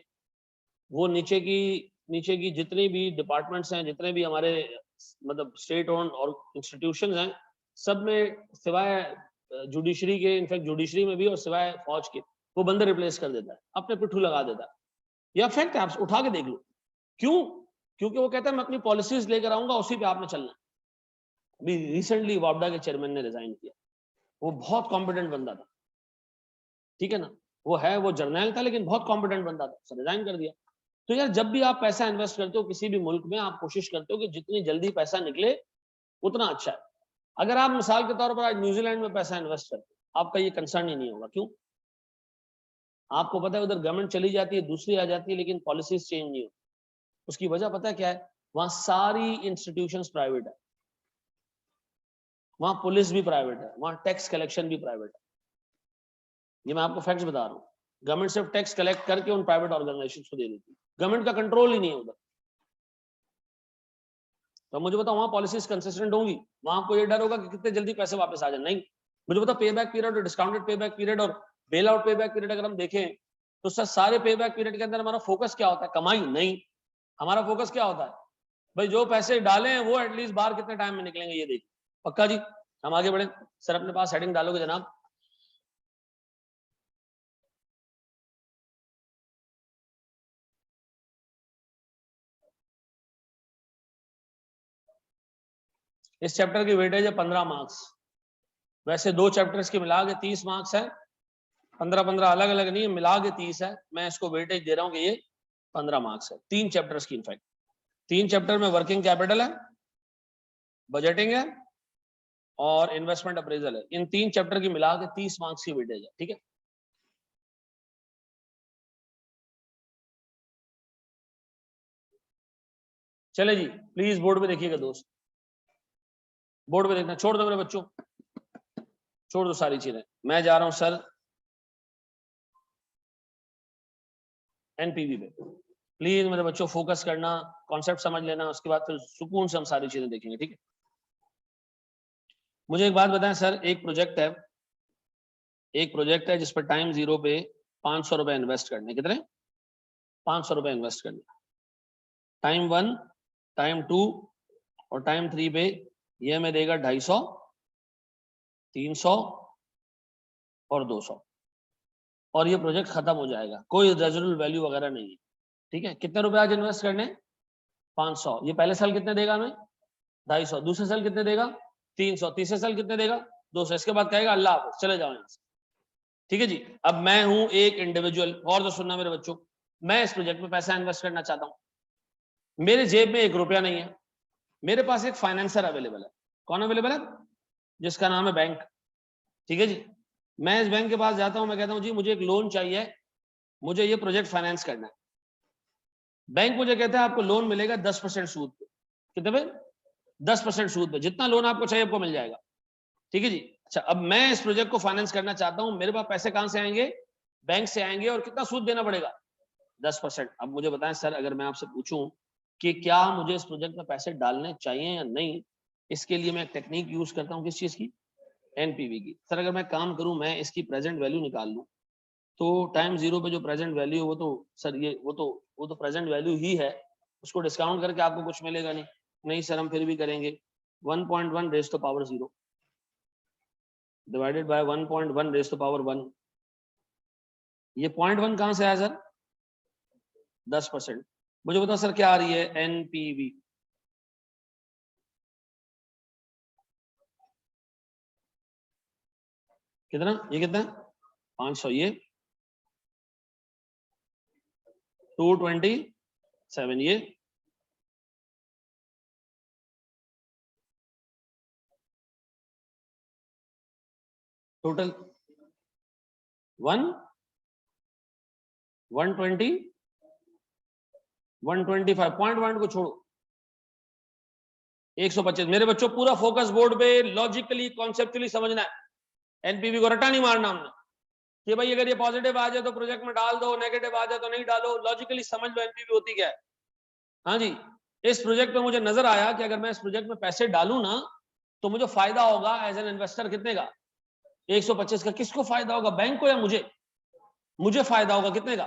वो नीचे की जितनी भी डिपार्टमेंट्स हैं, जितने भी हमारे मतलब स्टेट ओन और इंस्टीट्यूशंस हैं, सब में सिवाय जुडिशरी के, इनफैक्ट जुडिशरी में भी और सिवाय फौज के, वो बंदे रिप्लेस कर देता है, अपने पिट्ठू लगा देता है। यह फैक्ट है, आप उठा के देख लो। क्यों? क्योंकि वो कहता है मैं अपनी पॉलिसीज लेकर आऊंगा, उसी पे आपने चलना है। अभी रिसेंटली वापडा के चेयरमैन ने रिजाइन किया, वो बहुत कॉम्पिटेंट बंदा था, ठीक है ना, वो जर्नैल था लेकिन बहुत कॉम्पिटेंट बंदा था, उसने रिजाइन कर दिया। तो यार जब भी आप पैसा इन्वेस्ट करते हो किसी भी मुल्क में, आप कोशिश करते हो कि जितनी जल्दी पैसा निकले उतना अच्छा है। अगर आप मिसाल के तौर पर आज न्यूजीलैंड में पैसा इन्वेस्ट करते हो, आपका ये कंसर्न ही नहीं होगा। क्यों? आपको पता है उधर गवर्नमेंट चली जाती है, दूसरी आ जाती है, लेकिन पॉलिसीज चेंज नहीं होती। उसकी वजह पता है क्या है? वहां सारी इंस्टीट्यूशंस प्राइवेट है, वहां पुलिस भी प्राइवेट है, वहां टैक्स कलेक्शन भी प्राइवेट है। ये मैं आपको फैक्ट्स बता रहा हूँ। गवर्नमेंट सिर्फ टैक्स कलेक्ट करके उन प्राइवेट ऑर्गेनाइजेशंस को दे देती है, गवर्नमेंट का कंट्रोल ही नहीं है उधर। तो मुझे बताओ वहां पॉलिसीज कंसिस्टेंट होंगी? वहां आपको ये डर होगा कि कितने जल्दी पैसे वापस आ जाए? नहीं। मुझे बताओ पे बैक पीरियड और डिस्काउंटेड पे बैक पीरियड और bell out pay back period अगर हम देखें तो सर सारे पे बैक पीरियड के अंदर हमारा फोकस क्या होता है? कमाई नहीं। हमारा फोकस क्या होता है भाई? जो पैसे डाले हैं वो एटलीस्ट बाहर कितने टाइम में निकलेंगे ये देखिए। पक्का जी? हम आगे बढ़े। सर अपने पास हेडिंग डालोगे जनाब? इस चैप्टर की वेटेज है 15 मार्क्स। वैसे 2 चैप्टर्स के मिला के 30 मार्क्स है, 15-15 अलग अलग नहीं है, मिला के 30 है। मैं इसको वेटेज दे रहा हूं कि ये 15 मार्क्स है 3 चैप्टर्स की। इनफैक्ट 3 चैप्टर में वर्किंग कैपिटल है, बजटिंग है और इन्वेस्टमेंट अप्रेजल है। इन 3 चैप्टर की मिला के 30 मार्क्स की वेटेज है, ठीक है। चले जी, प्लीज बोर्ड पे देखिएगा दोस्त, बोर्ड पे देखना। छोड़ दो मेरे बच्चों, छोड़ दो सारी चीजें, मैं जा रहा हूं सर एनपीवी पे। प्लीज मेरे बच्चों फोकस करना, कॉन्सेप्ट समझ लेना, उसके बाद फिर सुकून से हम सारी चीजें देखेंगे, ठीक है। मुझे एक बात बताएं सर, एक प्रोजेक्ट है जिस पर टाइम 0 पे 500 रुपए इन्वेस्ट करने। कितने? 500 रुपए इन्वेस्ट करने। टाइम 1, टाइम 2 और टाइम 3 पे ये हमें देगा 250, 300 और 200 और ये प्रोजेक्ट खत्म हो जाएगा, कोई रेजिडुअल वैल्यू वगैरह नहीं है, ठीक है। कितने रुपए आज इन्वेस्ट करने? 500। ये पहले साल कितने देगा हमें? 250। दूसरे साल कितने देगा? 300। तीसरे साल कितने देगा? 200। इसके बाद कहेगा अल्लाह हाफ़िज़, चले जाओ यहाँ से, ठीक है जी। अब मैं हूं एक इंडिविजुअल, और तो सुनना मेरे बच्चों, मैं इस प्रोजेक्ट में पैसा इन्वेस्ट करना चाहता हूं, मेरे जेब में 1 रुपया नहीं है, मेरे पास एक फाइनेंसर अवेलेबल है। कौन अवेलेबल है? जिसका नाम है बैंक। ठीक है जी, मैं इस बैंक के पास जाता हूं, मैं कहता हूं जी मुझे एक लोन चाहिए, मुझे ये प्रोजेक्ट फाइनेंस करना है। बैंक मुझे कहता है आपको लोन मिलेगा 10% सूद पे। कितने पे? 10% सूद पे। जितना लोन आपको चाहिए आपको मिल जाएगा। ठीक है जी। अच्छा, अब मैं इस प्रोजेक्ट को फाइनेंस करना चाहता हूं, मेरे पास पैसे कहां से आएंगे? बैंक से आएंगे। और कितना सूद देना पड़ेगा? 10%। अब मुझे बताएं सर, अगर मैं आपसे पूछूं कि क्या मुझे इस प्रोजेक्ट में पैसे डालने चाहिए या नहीं, इसके लिए मैं एक टेक्निक यूज करता हूं। किस चीज की? एनपीवी की। सर अगर मैं काम करूं, मैं इसकी प्रेजेंट वैल्यू निकाल लूं, तो टाइम जीरो पे जो प्रेजेंट वैल्यू, वो तो सर ये वो तो प्रेजेंट वैल्यू ही है, उसको डिस्काउंट करके आपको कुछ मिलेगा नहीं। नहीं सर, हम फिर भी करेंगे। 1.1 raise to power 0 divided by 1.1 raise to power 1। ये 0.1 कहां से आया सर? 10%। मुझे बताओ सर क्या आ रही है? एनपीवी। कितना? ये कितना? 500। ये 227। ये टोटल 120 125। 0.1 को छोड़ो, 125। मेरे बच्चों पूरा फोकस बोर्ड पे, लॉजिकली कॉन्सेप्चुअली समझना है। एनपीवी को रटा नहीं मारना हमने कि भाई अगर ये पॉजिटिव आ जाए तो प्रोजेक्ट में डाल दो, नेगेटिव आ जाए तो नहीं डालो। लॉजिकली समझ लो एनपीवी होती क्या है। हाँ जी, इस प्रोजेक्ट में मुझे नजर आया कि अगर मैं इस प्रोजेक्ट में पैसे डालूं ना, तो मुझे फायदा होगा एज एन इन्वेस्टर। कितने का? 125 का। किसको फायदा होगा? बैंक को या मुझे? मुझे फायदा होगा। कितने का?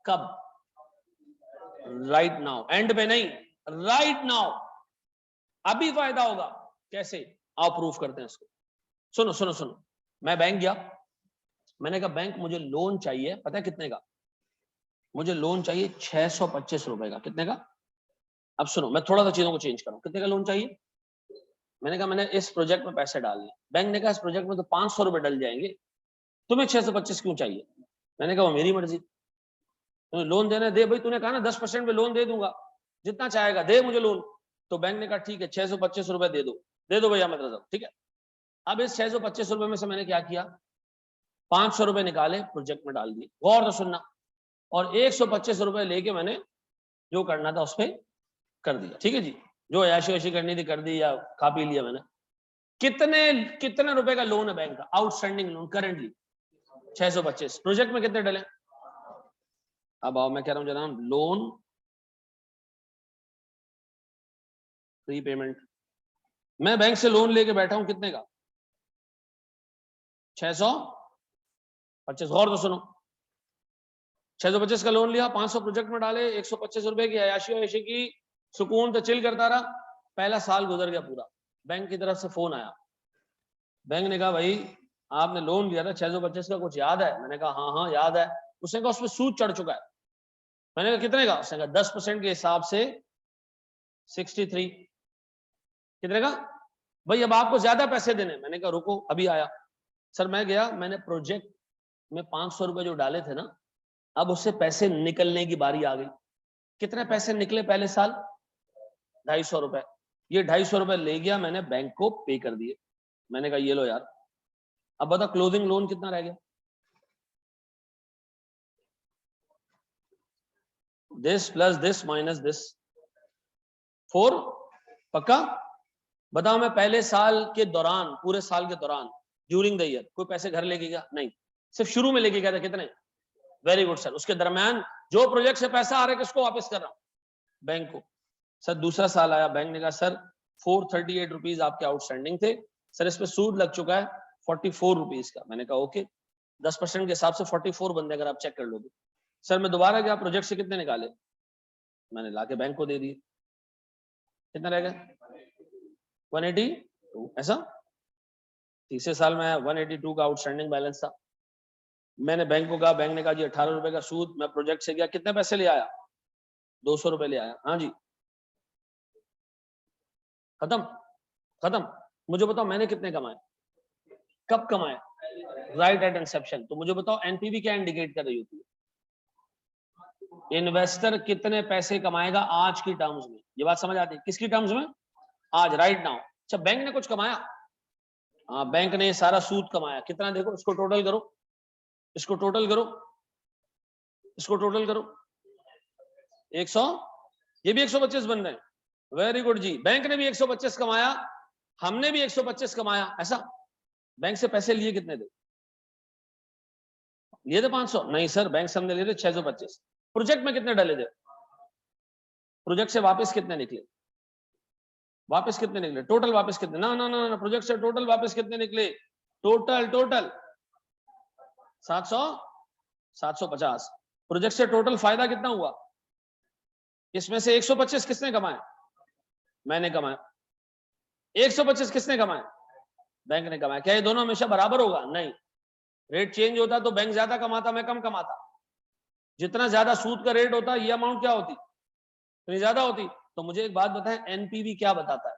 कब? Right now. एंड पे नहीं, राइट नाउ। अभी फायदा होगा। कैसे? आओ प्रूफ करते हैं इसको। सुनो सुनो सुनो, मैं बैंक गया, मैंने कहा बैंक मुझे लोन चाहिए। पता है कितने का? मुझे लोन चाहिए 625 रुपए का। कितने का? अब सुनो, मैं थोड़ा सा चीजों को चेंज करूं। कितने का लोन चाहिए? मैंने कहा मैंने इस प्रोजेक्ट में पैसे डालने। बैंक ने कहा इस प्रोजेक्ट में तो 500 रुपए डल जाएंगे, तुम्हें 625 क्यों चाहिए? मैंने कहा वो मेरी मर्जी, तुम्हें लोन देना दे भाई, तूने कहा ना 10% पे लोन दे दूंगा, जितना चाहेगा दे मुझे लोन। तो बैंक ने कहा ठीक है 625 रुपए दे दो भैया मतलब। ठीक है। अब इस 625 रुपए में से मैंने क्या किया? 500 रुपए निकाले, प्रोजेक्ट में डाल दिए। गौर से सुनना। और 125 रुपए लेके मैंने जो करना था उस पर कर दिया। ठीक है जी, जो ऐशी वैशी करनी थी कर दी, या खा पी लिया मैंने। कितने कितने रुपए का लोन है बैंक का? Outstanding loan currently 625। प्रोजेक्ट में कितने डले? अब आओ, मैं कह रहा हूं जनाब, लोन प्रीपेमेंट। मैं बैंक से लोन लेके बैठा हूं, कितने का? 625। गौर तो सुनो, 625 का लोन लिया, 500 प्रोजेक्ट में डाले, 125 रुपए की अयाशी वयाशी की, सुकून से चिल करता रहा। पहला साल गुजर गया पूरा। बैंक की तरफ से फोन आया। बैंक ने कहा भाई आपने लोन लिया था 625 का, कुछ याद है? मैंने कहा हाँ हाँ याद है। उसने कहा उसमें सूद चढ़ चुका है। मैंने कहा कितने का? उसने कहा 10% के हिसाब से 63। कितने का? भाई अब आपको ज्यादा पैसे देने। मैंने कहा रुको अभी आया। सर मैं गया, मैंने प्रोजेक्ट में 500 रुपए जो डाले थे ना, अब उससे पैसे निकलने की बारी आ गई। कितने पैसे निकले पहले साल? 250 रुपए। ये 250 रुपए ले गया मैंने, बैंक को पे कर दिए। मैंने कहा ये लो यार। अब बता क्लोजिंग लोन कितना रह गया? This plus this minus this 4। पक्का? बताओ, मैं पहले साल के दौरान, पूरे साल के दौरान, ड्यूरिंग द ईयर कोई पैसे घर लेके गया? नहीं, सिर्फ शुरू में लेके गया था। कितने? Very good sir. उसके दरमियान जो प्रोजेक्ट से पैसा आ रहा है किसको वापस कर रहा हूं? बैंक को। सर दूसरा साल आया, बैंक ने कहा सर 438 रुपीज आपके आउटस्टैंडिंग थे सर, इस पे सूद लग चुका है 44 रुपीज का। मैंने कहा ओके, 10% के हिसाब से 44 बनते, अगर आप चेक कर लोगे। सर मैं दोबारा गया, प्रोजेक्ट से कितने निकाले? मैंने लाके बैंक को दे दिए। कितना रह गया? 182। ऐसा तीसरे साल में 182 का आउटस्टैंडिंग बैलेंस था। मैंने बैंक को कहा, बैंक ने कहा जी 18 रुपए का सूद। मैं प्रोजेक्ट से गया, कितने पैसे ले आया? 200 रुपए ले आया। हाँ जी, खत्म। खत्म। मुझे बताओ मैंने कितने कमाए? कब कमाए? Right at inception. तो मुझे बताओ एनपीवी क्या इंडिकेट कर रही होती है? इन्वेस्टर कितने पैसे कमाएगा आज की टर्म्स में। ये बात समझ आती है? किसकी टर्म्स में? आज, राइट नाउ। अच्छा, बैंक ने कुछ कमाया? हाँ, बैंक ने सारा सूद कमाया। कितना? देखो, इसको टोटल करो, इसको टोटल करो, इसको टोटल करो। 100, ये भी 125 बन रहे हैं। वेरी गुड जी, बैंक ने भी 125 कमाया, हमने भी 125 कमाया। ऐसा? बैंक से पैसे लिए कितने थे? लिए थे 500? नहीं सर, बैंक से हमने लिए थे 625। प्रोजेक्ट में कितने डाले थे? प्रोजेक्ट से वापस कितने निकले? वापस कितने निकले? टोटल वापस कितने? ना ना ना, प्रोजेक्ट से टोटल वापस कितने निकले? टोटल 700, 750। प्रोजेक्ट से टोटल फायदा कितना हुआ? इसमें से 125 किसने कमाए? मैंने कमाया। 125 किसने कमाए? बैंक ने कमाया। क्या ये दोनों हमेशा बराबर होगा? नहीं। रेट चेंज होता तो बैंक ज्यादा कमाता, मैं कम कमाता। जितना ज्यादा सूद का रेट होता, ये अमाउंट क्या होती? इतनी ज्यादा होती। तो मुझे एक बात बताएं, एनपीवी क्या बताता है?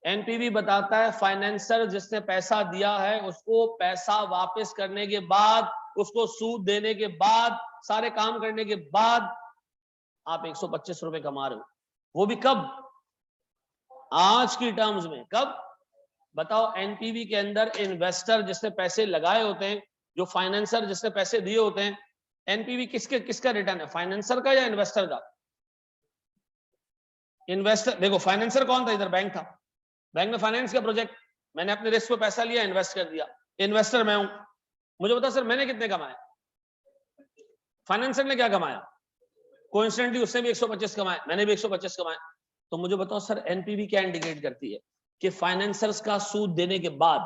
एनपीवी बताता है फाइनेंसर जिसने पैसा दिया है उसको पैसा वापस करने के बाद, उसको सूद देने के बाद, सारे काम करने के बाद आप 125 रुपए कमा रहे हो। वो भी कब? आज की टर्म्स में। कब? बताओ। एनपीवी के अंदर इन्वेस्टर जिसने पैसे लगाए होते हैं, जो फाइनेंसर जिसने पैसे दिए होते हैं, एनपीवी किसका रिटर्न है? फाइनेंसर का या इन्वेस्टर का? इन्वेस्टर। देखो, फाइनेंसर कौन था इधर? बैंक था। बैंक ने फाइनेंस किया प्रोजेक्ट, मैंने अपने रिस्क पे पैसा लिया, इन्वेस्ट कर दिया। इन्वेस्टर मैं हूं। मुझे बताओ सर, मैंने कितने कमाए? फाइनेंसर ने क्या कमाया? कोइंसिडेंटली उसने भी 125 कमाए, मैंने भी 125 कमाए। तो मुझे बताओ सर, एनपीवी क्या इंडिकेट करती है? कि फाइनेंसर्स का सूद देने के बाद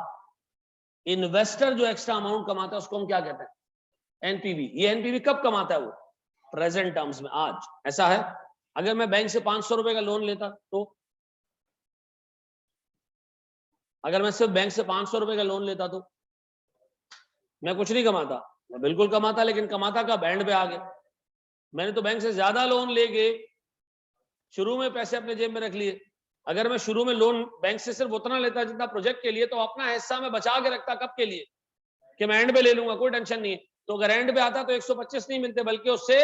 इन्वेस्टर जो एक्स्ट्रा अमाउंट कमाता है उसको हम क्या कहते हैं? एनपीवी। ये एनपीवी कब कमाता है? वो प्रेजेंट टर्म्स में, आज। ऐसा है? अगर मैं बैंक से 500 रुपए का लोन लेता तो, अगर मैं सिर्फ बैंक से 500 रुपए का लोन लेता तो मैं कुछ नहीं कमाता? मैं बिल्कुल कमाता, लेकिन कमाता का बैंड पे आ गया। मैंने तो बैंक से ज्यादा लोन लेके शुरू में पैसे अपने जेब में रख लिए। अगर मैं शुरू में लोन बैंक से सिर्फ उतना लेता जितना प्रोजेक्ट के लिए, तो अपना हिस्सा मैं बचा के रखता। कब के लिए? कि मैं एंड पे ले लूंगा, कोई टेंशन नहीं है। तो अगर एंड पे आता तो 125 नहीं मिलते, बल्कि उससे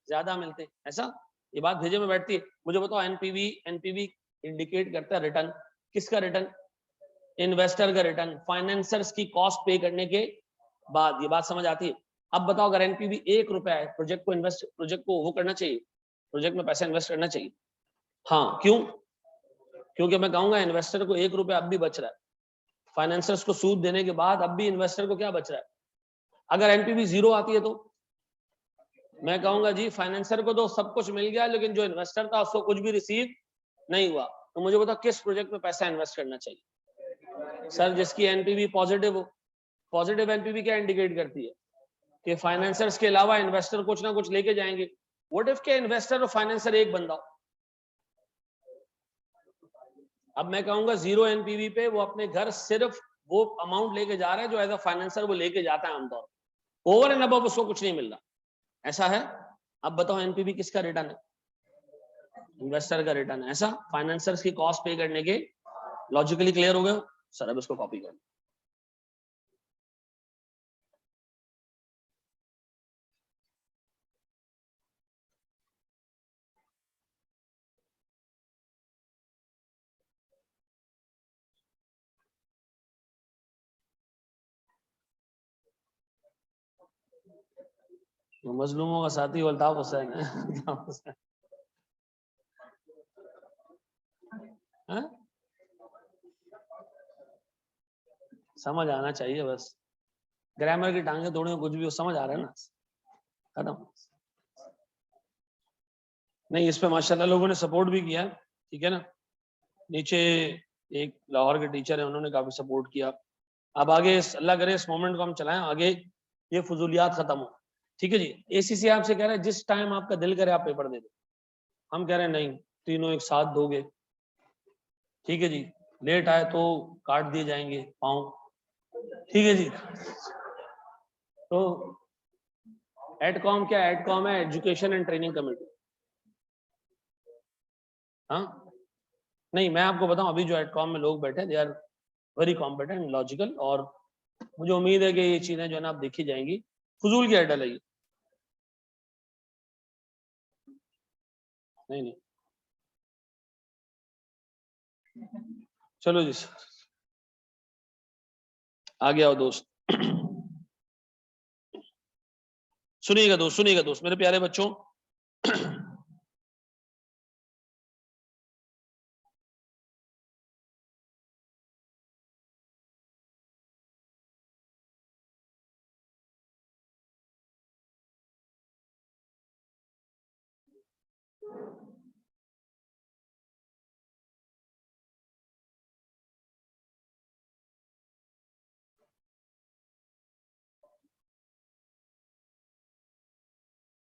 ज्यादा मिलते। ऐसा? ये बात भेजे में बैठती है। मुझे बताओ, एनपीवी, एनपीवी इंडिकेट करता है रिटर्न। किसका रिटर्न? इन्वेस्टर का रिटर्न, फाइनेंसर्स की कॉस्ट पे करने के बाद। ये बात समझ आती है? अब बताओ, अगर एनपीवी 1 रुपया है, प्रोजेक्ट को वो करना चाहिए, प्रोजेक्ट में पैसा इन्वेस्ट करना चाहिए। हाँ, क्यों? क्योंकि मैं कहूंगा इन्वेस्टर को 1 रुपया अब भी बच रहा है। फाइनेंसर्स को सूद देने के बाद अब भी इन्वेस्टर को क्या बच रहा है? अगर एनपीवी 0 आती है तो मैं कहूंगा जी फाइनेंसर को तो सब कुछ मिल गया, लेकिन जो इन्वेस्टर था उसको कुछ भी रिसीव नहीं हुआ। तो मुझे बताओ, किस प्रोजेक्ट में पैसा इन्वेस्ट करना चाहिए? सर, जिसकी एनपीवी पॉजिटिव हो। पॉजिटिव एनपीवी क्या इंडिकेट करती है? कि फाइनेंसर्स के अलावा इन्वेस्टर कुछ ना कुछ लेके जाएंगे। व्हाट इफ के इन्वेस्टर और फाइनेंसर एक बंदा हो? अब मैं कहूंगा 0 एनपीवी पे वो अपने घर सिर्फ वो अमाउंट लेके जा रहा है जो एज अ फाइनेंसर वो लेके जाता है आमतौर पर। ओवर एंड अबव उसको कुछ नहीं मिल रहा। ऐसा है? अब बताओ, एनपीवी किसका रिटर्न है? इन्वेस्टर का रिटर्न है। ऐसा? फाइनेंसर्स की कॉस्ट पे करने के। लॉजिकली क्लियर हो गए हो? सर, अब इसको कॉपी कर। तो मजलूमों का साथी अल्ताफ हुसैन है। हाँ? समझ आना चाहिए बस। ग्रामर की टांगे तोड़े कुछ भी हो, समझ आ रहा है ना? खत्म। नहीं, इस पे माशाल्लाह लोगों ने सपोर्ट भी किया, ठीक है ना? नीचे एक लाहौर के टीचर है, उन्होंने काफी सपोर्ट किया। अब आगे अल्लाह करे इस मोमेंट को हम चलाएं आगे, ये फजूलियात खत्म हो। ठीक है जी। एसीसी आपसे कह रहा है जिस टाइम आपका दिल करे आप पेपर दे दो। हम कह रहे हैं नहीं, तीनों एक साथ दोगे, ठीक है जी। लेट आए तो काट दिए जाएंगे पाँव, ठीक है जी। तो एडकॉम क्या? एडकॉम है एजुकेशन एंड ट्रेनिंग कमेटी। हाँ, नहीं मैं आपको बताऊं, अभी जो एडकॉम में लोग बैठे they are very competent, logical, और मुझे उम्मीद है कि ये चीजें जो है ना आप देखी जाएंगी। फजूल की एडल है ये। नहीं नहीं, चलो जी, आगे आओ दोस्त। सुनिएगा दोस्त, मेरे प्यारे बच्चों,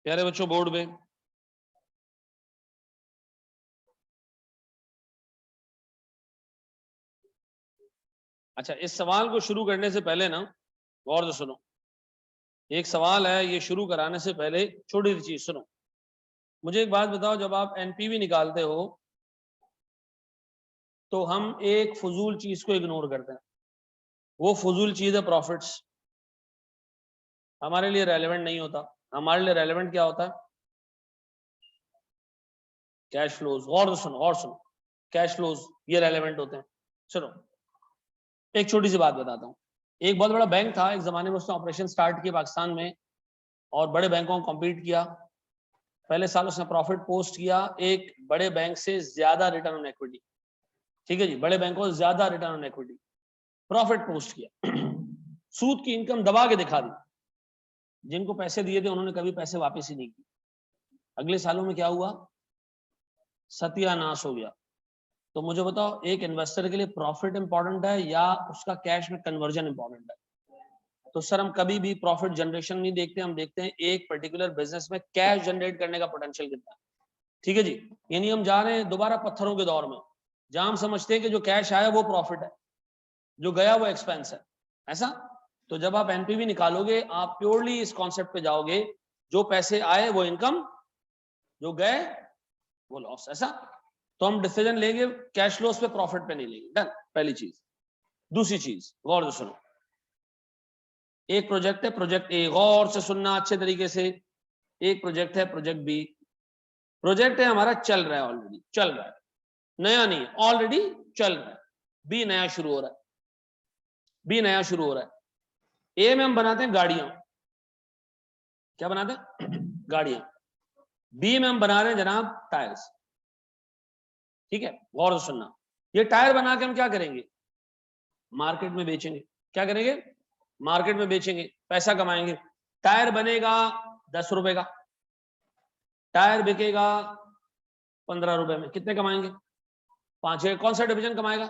प्यारे बच्चों बोर्ड पे अच्छा, इस सवाल को शुरू करने से पहले ना गौर से सुनो। एक सवाल है, ये शुरू कराने से पहले छोटी सी चीज सुनो। मुझे एक बात बताओ, जब आप एनपीवी निकालते हो तो हम एक फजूल चीज को इग्नोर करते हैं। वो फजूल चीज है प्रॉफिट्स। हमारे लिए रेलेवेंट नहीं होता। हमारे लिए रेलेवेंट क्या होता है? Cash flows. गौर से सुनो, और सुनो, कैश फ्लोज ये रेलेवेंट होते हैं। सुनो, एक छोटी सी बात बताता हूँ। एक बहुत बड़ा बैंक था एक जमाने में, उसने ऑपरेशन स्टार्ट किया पाकिस्तान में और बड़े बैंकों को कम्पीट किया। पहले साल उसने प्रॉफिट पोस्ट किया, एक बड़े बैंक से ज्यादा रिटर्न ऑन इक्विटी। ठीक है जी, बड़े बैंकों से ज्यादा return on equity, profit post किया। सूद की इनकम दबा के दिखा दी। जिनको पैसे दिए थे उन्होंने कभी पैसे वापस ही नहीं किए। अगले सालों में क्या हुआ? सत्यानाश हो गया। तो मुझे बताओ, एक इन्वेस्टर के लिए प्रॉफिट इंपॉर्टेंट है या उसका कैश में कन्वर्जन इंपॉर्टेंट है? तो सर हम कभी भी प्रॉफिट जनरेशन नहीं देखते, हम देखते हैं एक पर्टिकुलर बिजनेस में कैश जनरेट करने का पोटेंशियल कितना है। ठीक है जी, यानी हम जा रहे हैं दोबारा पत्थरों के दौर में, जहां हम समझते हैं कि जो कैश आया वो प्रॉफिट है, जो गया वो एक्सपेंस है। ऐसा? तो जब आप एनपीवी निकालोगे आप प्योरली इस कॉन्सेप्ट पे जाओगे, जो पैसे आए वो इनकम, जो गए वो लॉस। ऐसा? तो हम डिसीजन लेंगे कैश फ्लोस पे, प्रॉफिट पे नहीं लेंगे। डन, पहली चीज। दूसरी चीज गौर से सुनो, एक प्रोजेक्ट है प्रोजेक्ट ए, गौर से सुनना अच्छे तरीके से। एक प्रोजेक्ट है प्रोजेक्ट बी। प्रोजेक्ट है हमारा, चल रहा है, ऑलरेडी चल रहा है, नया नहीं, ऑलरेडी चल रहा है। बी नया शुरू हो रहा है, बी नया शुरू हो रहा है। ए में हम बनाते हैं गाड़ियां। क्या बनाते हैं? गाड़ियां। बी में हम बना रहे हैं जनाब टायर्स। ठीक है, गौर से सुनना। ये टायर बना के हम क्या करेंगे? मार्केट में बेचेंगे। क्या करेंगे? मार्केट में बेचेंगे, पैसा कमाएंगे। टायर बनेगा 10 रुपए का, टायर बिकेगा 15 रुपए में, कितने कमाएंगे? 5। कौन सा डिवीजन कमाएगा?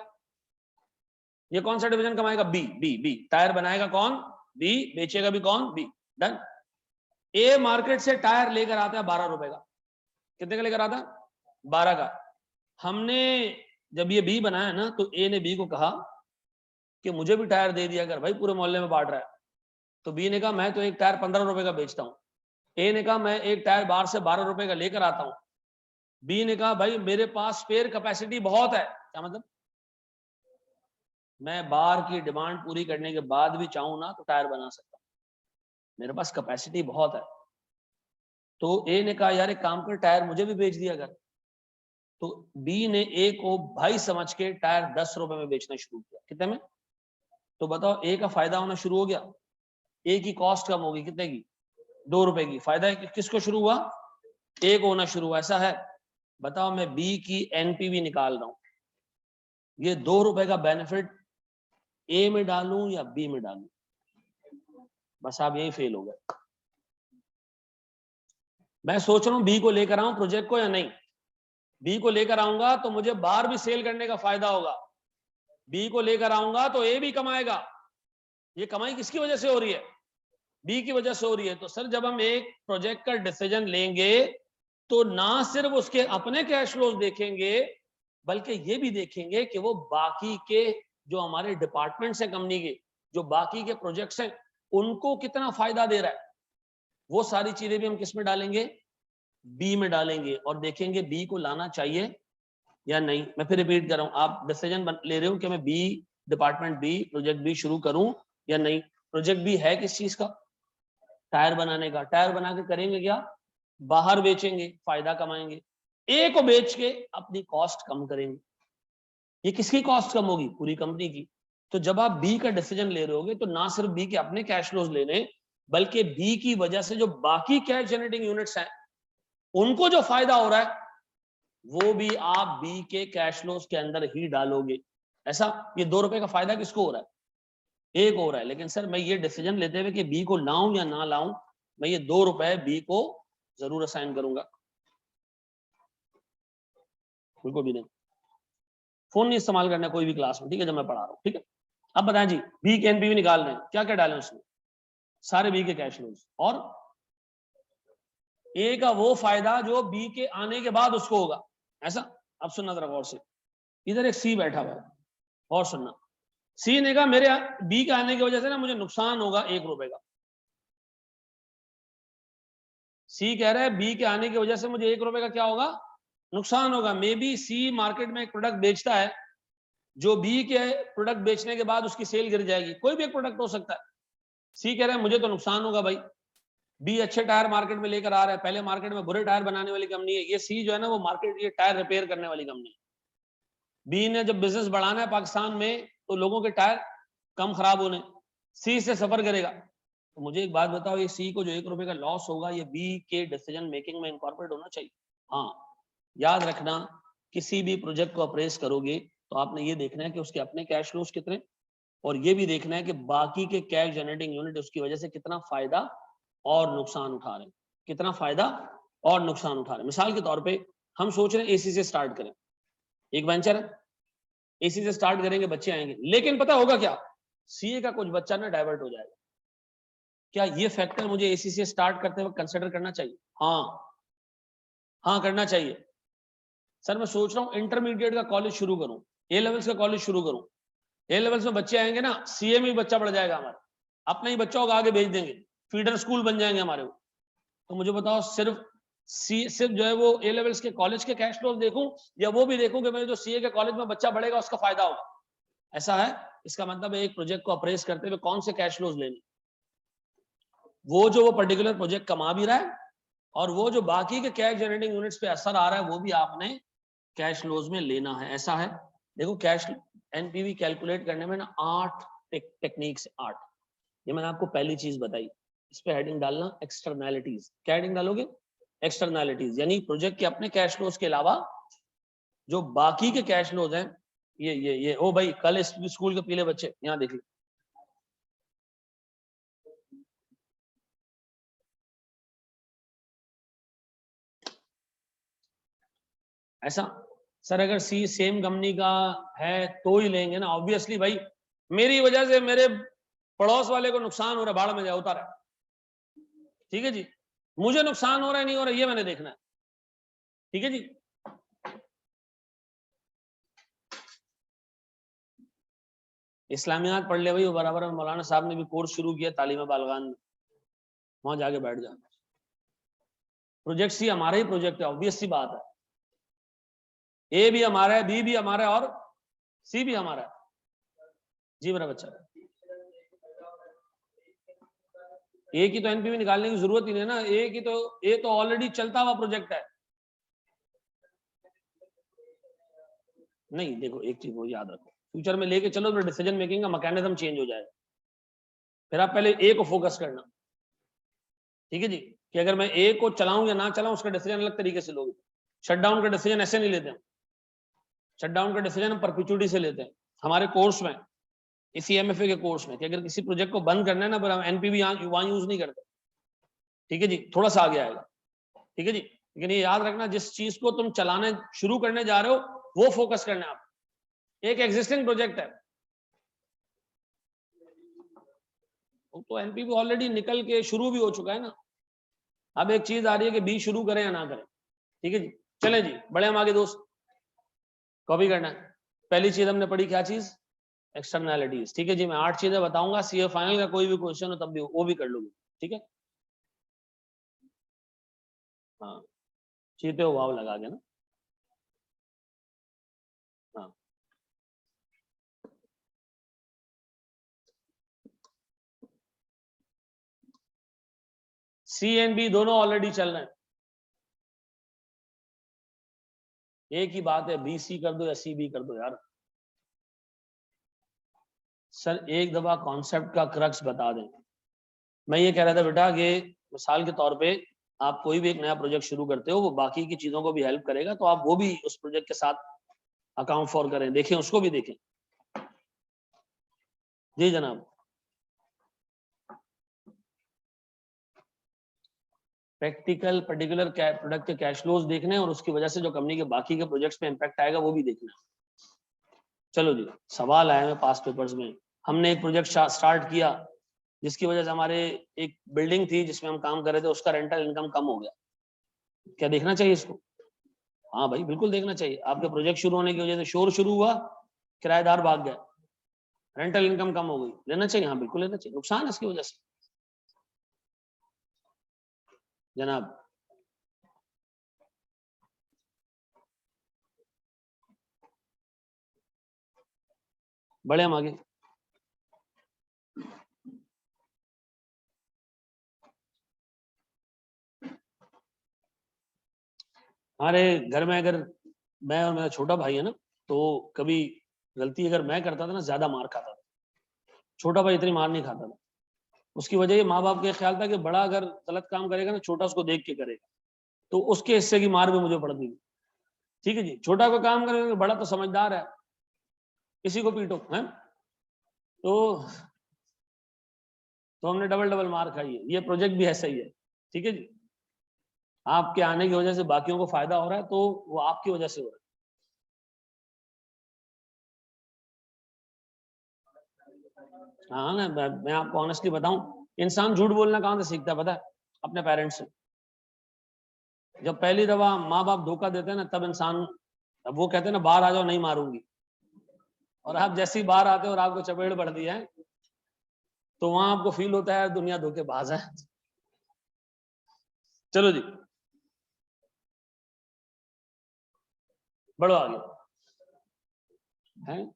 ये कौन सा डिवीजन कमाएगा? बी। बी बी टायर बनाएगा कौन? बी। बेचेगा भी कौन? बी। डन। ए मार्केट से टायर लेकर आता है 12 रुपए का। कितने का लेकर आता है? 12 का। हमने जब ये बी बनाया ना, तो ए ने बी को कहा कि मुझे भी टायर दे दिया कर भाई, पूरे मोहल्ले में बांट रहा है। तो बी ने कहा मैं तो एक टायर 15 रुपए का बेचता हूँ। ए ने कहा मैं एक टायर बाहर से 12 रुपए का लेकर आता हूँ। बी ने कहा भाई मेरे पास स्पेयर कैपेसिटी बहुत है। क्या मतलब? मैं बार की डिमांड पूरी करने के बाद भी चाहूं ना तो टायर बना सकता हूं, मेरे पास कैपेसिटी बहुत है। तो ए ने कहा यार एक काम कर, टायर मुझे भी बेच दिया कर। तो बी ने ए को भाई समझ के टायर 10 रुपए में बेचना शुरू किया। कितने में? तो बताओ, ए का फायदा होना शुरू हो गया। ए की कॉस्ट कम होगी, कितने की? 2 रुपए की। फायदा किसको शुरू हुआ? ए को होना शुरू हुआ। ऐसा है? बताओ, मैं बी की एनपीवी निकाल रहा हूं, ये 2 रुपए का बेनिफिट ए में डालूं या बी में डालूं? बस आप यही फेल हो गए। मैं सोच रहा हूं बी को लेकर आऊं प्रोजेक्ट को या नहीं। बी को लेकर आऊंगा तो मुझे बाहर भी सेल करने का फायदा होगा, बी को लेकर आऊंगा तो ए भी कमाएगा। ये कमाई किसकी वजह से हो रही है? बी की वजह से हो रही है। तो सर जब हम एक प्रोजेक्ट का डिसीजन लेंगे तो ना सिर्फ उसके अपने कैश फ्लोज देखेंगे, बल्कि ये भी देखेंगे कि वो बाकी के जो हमारे डिपार्टमेंट्स हैं कंपनी के, जो बाकी के प्रोजेक्ट्स हैं, उनको कितना फायदा दे रहा है। वो सारी चीजें भी हम किस में डालेंगे? बी में डालेंगे, और देखेंगे बी को लाना चाहिए या नहीं। मैं फिर रिपीट कर रहा हूं, आप डिसीजन ले रहे हो कि मैं B, department B, project B शुरू करूं या नहीं। प्रोजेक्ट बी है किस चीज का? टायर बनाने का। टायर बना के करेंगे क्या? बाहर बेचेंगे, फायदा कमाएंगे। ए को बेच के अपनी कॉस्ट कम करेंगे। ये किसकी कॉस्ट कम होगी? पूरी कंपनी की। तो जब आप बी का डिसीजन ले रहे होगे तो ना सिर्फ बी के अपने कैश फ्लोज लेने, बल्कि बी की वजह से जो बाकी कैश जनरेटिंग यूनिट्स हैं उनको जो फायदा हो रहा है वो भी आप बी के कैश फ्लोज के अंदर ही डालोगे। ऐसा ये 2 रुपए का फायदा किसको हो रहा है? एक हो रहा है। लेकिन सर मैं ये डिसीजन लेते हुए कि बी को लाऊं या ना लाऊं, मैं ये 2 रुपए बी को जरूर असाइन करूंगा। बिल्कुल भी नहीं। फोन नहीं इस्तेमाल करना कोई भी क्लास में, ठीक है, जब मैं पढ़ा रहा हूं, ठीक है। अब बताएं जी, बी के एनपीवी निकाल रहे हैं, क्या क्या डालें उसमें? सारे बी के कैश फ्लोज और ए का वो फायदा जो बी के आने के बाद उसको होगा। ऐसा? अब सुनना जरा गौर से, इधर एक सी बैठा हुआ है और सुनना। सी ने कहा मेरे बी के आने की वजह से ना मुझे नुकसान होगा 1 रुपए का। सी कह रहा है बी के आने की वजह से मुझे 1 रुपए का क्या होगा? नुकसान होगा। मे बी सी मार्केट में एक प्रोडक्ट बेचता है जो बी के प्रोडक्ट बेचने के बाद उसकी सेल गिर जाएगी, कोई भी एक प्रोडक्ट हो सकता है। सी कह रहा है मुझे तो नुकसान होगा भाई। बी अच्छे टायर मार्केट में लेकर आ रहा है, पहले मार्केट में बुरे टायर बनाने वाली कंपनी है ये। सी जो है ना वो मार्केट ये टायर रिपेयर करने वाली कंपनी है। बी ने जब बिजनेस बढ़ाना है पाकिस्तान में तो लोगों के टायर कम खराब होने, सी से सफर करेगा। तो मुझे एक बात बताओ, ये सी को जो 1 रुपए का लॉस होगा ये बी के डिसीजन मेकिंग में इनकॉर्पोरेट होना चाहिए? हाँ, याद रखना, किसी भी प्रोजेक्ट को अप्रेस करोगे तो आपने ये देखना है कि उसके अपने कैश फ्लोज कितने, और ये भी देखना है कि बाकी के कैश जनरेटिंग यूनिट उसकी वजह से कितना फायदा और नुकसान उठा रहे हैं, कितना फायदा और नुकसान उठा रहे हैं। मिसाल के तौर पे हम सोच रहे हैं एसी से स्टार्ट करें, एक वेंचर है, एसी से स्टार्ट करेंगे, बच्चे आएंगे, लेकिन पता होगा क्या? सीए का कुछ बच्चा ना डाइवर्ट हो जाएगा। क्या ये फैक्टर मुझे एसी से स्टार्ट करते वक्त कंसिडर करना चाहिए? हाँ करना चाहिए। सर मैं सोच रहा हूँ इंटरमीडिएट का कॉलेज शुरू करूं, ए लेवल्स का कॉलेज शुरू करूं, ए लेवल्स में बच्चे आएंगे ना, सीए में ही बच्चा बढ़ जाएगा हमारा, अपना ही बच्चा होगा, आगे भेज देंगे, फीडर स्कूल बन जाएंगे हमारे। तो मुझे बताओ सिर्फ जो है वो ए लेवल्स के कॉलेज के कैश फ्लो देखूं, या वो भी देखूं कि मेरे जो सीए के कॉलेज में बच्चा बढ़ेगा उसका फायदा होगा? ऐसा है। इसका मतलब एक प्रोजेक्ट को अप्रेस करते हुए कौन से कैश फ्लोज लेने, वो पर्टिकुलर प्रोजेक्ट कमा भी रहा है, और वो जो बाकी के कैश जनरेटिंग यूनिट्स पे असर आ रहा है वो भी आपने कैश फ्लोज में लेना है। ऐसा है। देखो कैश एनपीवी कैलकुलेट करने में ना 8 टेक्निक्स, 8। ये मैंने आपको पहली चीज बताई। इस पे हेडिंग डालना एक्सटर्नैलिटीज। क्या हेडिंग डालोगे? एक्सटर्नैलिटीज, यानी प्रोजेक्ट के अपने कैश फ्लोज के अलावा जो बाकी के कैश फ्लोज हैं। ये ओ भाई, कल स्कूल के पीले बच्चे यहाँ देख लो। ऐसा? सर अगर सी सेम कंपनी का है तो ही लेंगे ना, ऑब्वियसली भाई। मेरी वजह से मेरे पड़ोस वाले को नुकसान हो रहा है, भाड़ में जाए, उतारा है, ठीक है जी। मुझे नुकसान हो रहा है नहीं हो रहा है ये मैंने देखना है, ठीक है जी। इस्लामियात पढ़ ले भाई, वो बराबर में मौलाना साहब ने भी कोर्स शुरू किया तालीम बालगान में, वहां जाके बैठ जाना। प्रोजेक्ट सी हमारा ही प्रोजेक्ट है, ऑब्वियस सी बात है। ए भी हमारा है, बी भी हमारा है, और सी भी हमारा है। जी मेरा बच्चा, ए की तो एनपीवी निकालने की जरूरत ही नहीं है ना, ए तो ऑलरेडी चलता हुआ प्रोजेक्ट है। नहीं देखो, एक चीज वो याद रखो, फ्यूचर में लेके चलो तो डिसीजन मेकिंग का मैकेनिज्म चेंज हो जाएगा। फिर आप पहले ए को फोकस करना, ठीक है जी, कि अगर मैं ए को चलाऊं या ना चलाऊं उसका डिसीजन अलग तरीके से लोगे। शटडाउन का डिसीजन ऐसे नहीं लेते हम। शटडाउन का डिसीजन हम परपिचुइटी से लेते हैं। हमारे कोर्स में, इसी एमएफए के कोर्स में, कि अगर किसी प्रोजेक्ट को बंद करना है ना, पर हम एनपीवी वहां यूज नहीं करते, ठीक है जी, थोड़ा सा आगे आएगा, ठीक है जी। लेकिन ये याद रखना, जिस चीज को तुम चलाने शुरू करने जा रहे हो वो फोकस करना है आप। एक एग्जिस्टिंग प्रोजेक्ट है तो एनपीवी ऑलरेडी निकल के शुरू भी हो चुका है ना। अब एक चीज आ रही है कि बी शुरू करें या ना करें, ठीक है जी। चले जी, बड़े हम आगे दोस्त, कॉपी करना है। पहली चीज हमने पढ़ी, क्या चीज? एक्सटर्नैलिटीज, ठीक है जी। मैं 8 चीजें बताऊंगा, सीए फाइनल का कोई भी क्वेश्चन हो तब भी वो भी कर लोगे, ठीक है। हाँ, चीते हो वाव लगा के ना। हाँ, सी एंड बी दोनों ऑलरेडी चल रहे हैं। एक ही बात है, बी सी कर दो या सी बी कर दो यार, सर एक दफा कॉन्सेप्ट का क्रक्स बता दें। मैं ये कह रहा था बेटा कि मिसाल के तौर पे आप कोई भी एक नया प्रोजेक्ट शुरू करते हो, वो बाकी की चीजों को भी हेल्प करेगा, तो आप वो भी उस प्रोजेक्ट के साथ अकाउंट फॉर करें, देखें, उसको भी देखें। जी जनाब। प्रैक्टिकल पर्टिकुलर प्रोडक्ट के कैश फ्लोज देखने और उसकी वजह से जो कंपनी के बाकी के प्रोजेक्ट्स पे इम्पैक्ट आएगा वो भी देखना। चलो जी, सवाल आए हैं पास पेपर्स में। हमने एक प्रोजेक्ट स्टार्ट किया जिसकी वजह से हमारे एक बिल्डिंग थी जिसमें हम काम कर रहे थे, उसका रेंटल इनकम कम हो गया। क्या देखना चाहिए इसको? हाँ भाई बिल्कुल देखना चाहिए। आपके प्रोजेक्ट शुरू होने की वजह से शोर शुरू हुआ, किराएदार भाग गए, रेंटल इनकम कम हो गई, लेना चाहिए? हाँ बिल्कुल लेना चाहिए, नुकसान है इसकी वजह से जनाब। बढ़े हम आगे। हमारे घर में अगर मैं और मेरा छोटा भाई है ना, तो कभी गलती अगर मैं करता था ना, ज्यादा मार खाता था। छोटा भाई इतनी मार नहीं खाता था। उसकी वजह ये माँ बाप का ख्याल था कि बड़ा अगर गलत काम करेगा ना, छोटा उसको देख के करेगा, तो उसके हिस्से की मार भी मुझे पड़ती थी। ठीक है जी, छोटा को काम करेगा, बड़ा तो समझदार है, इसी को पीटो है। तो हमने डबल डबल मार खाई है। ये प्रोजेक्ट भी ऐसा ही है। ठीक है जी, आपके आने की वजह से बाकियों को फायदा हो रहा है, तो वो आपकी वजह से हो रहा है। हाँ ना, मैं आपको ऑनेस्टली बताऊं, इंसान झूठ बोलना कहां से सीखता है पता है? अपने पेरेंट्स से। जब पहली दफा माँ बाप धोखा देते हैं ना, तब इंसान, अब वो कहते हैं ना बाहर आ जाओ नहीं मारूंगी, और आप जैसे ही बाहर आते हो और आपको चपेट पड़ दी है, तो वहां आपको फील होता है दुनिया धोखेबाज है। चलो जी, बढ़ो आगे है।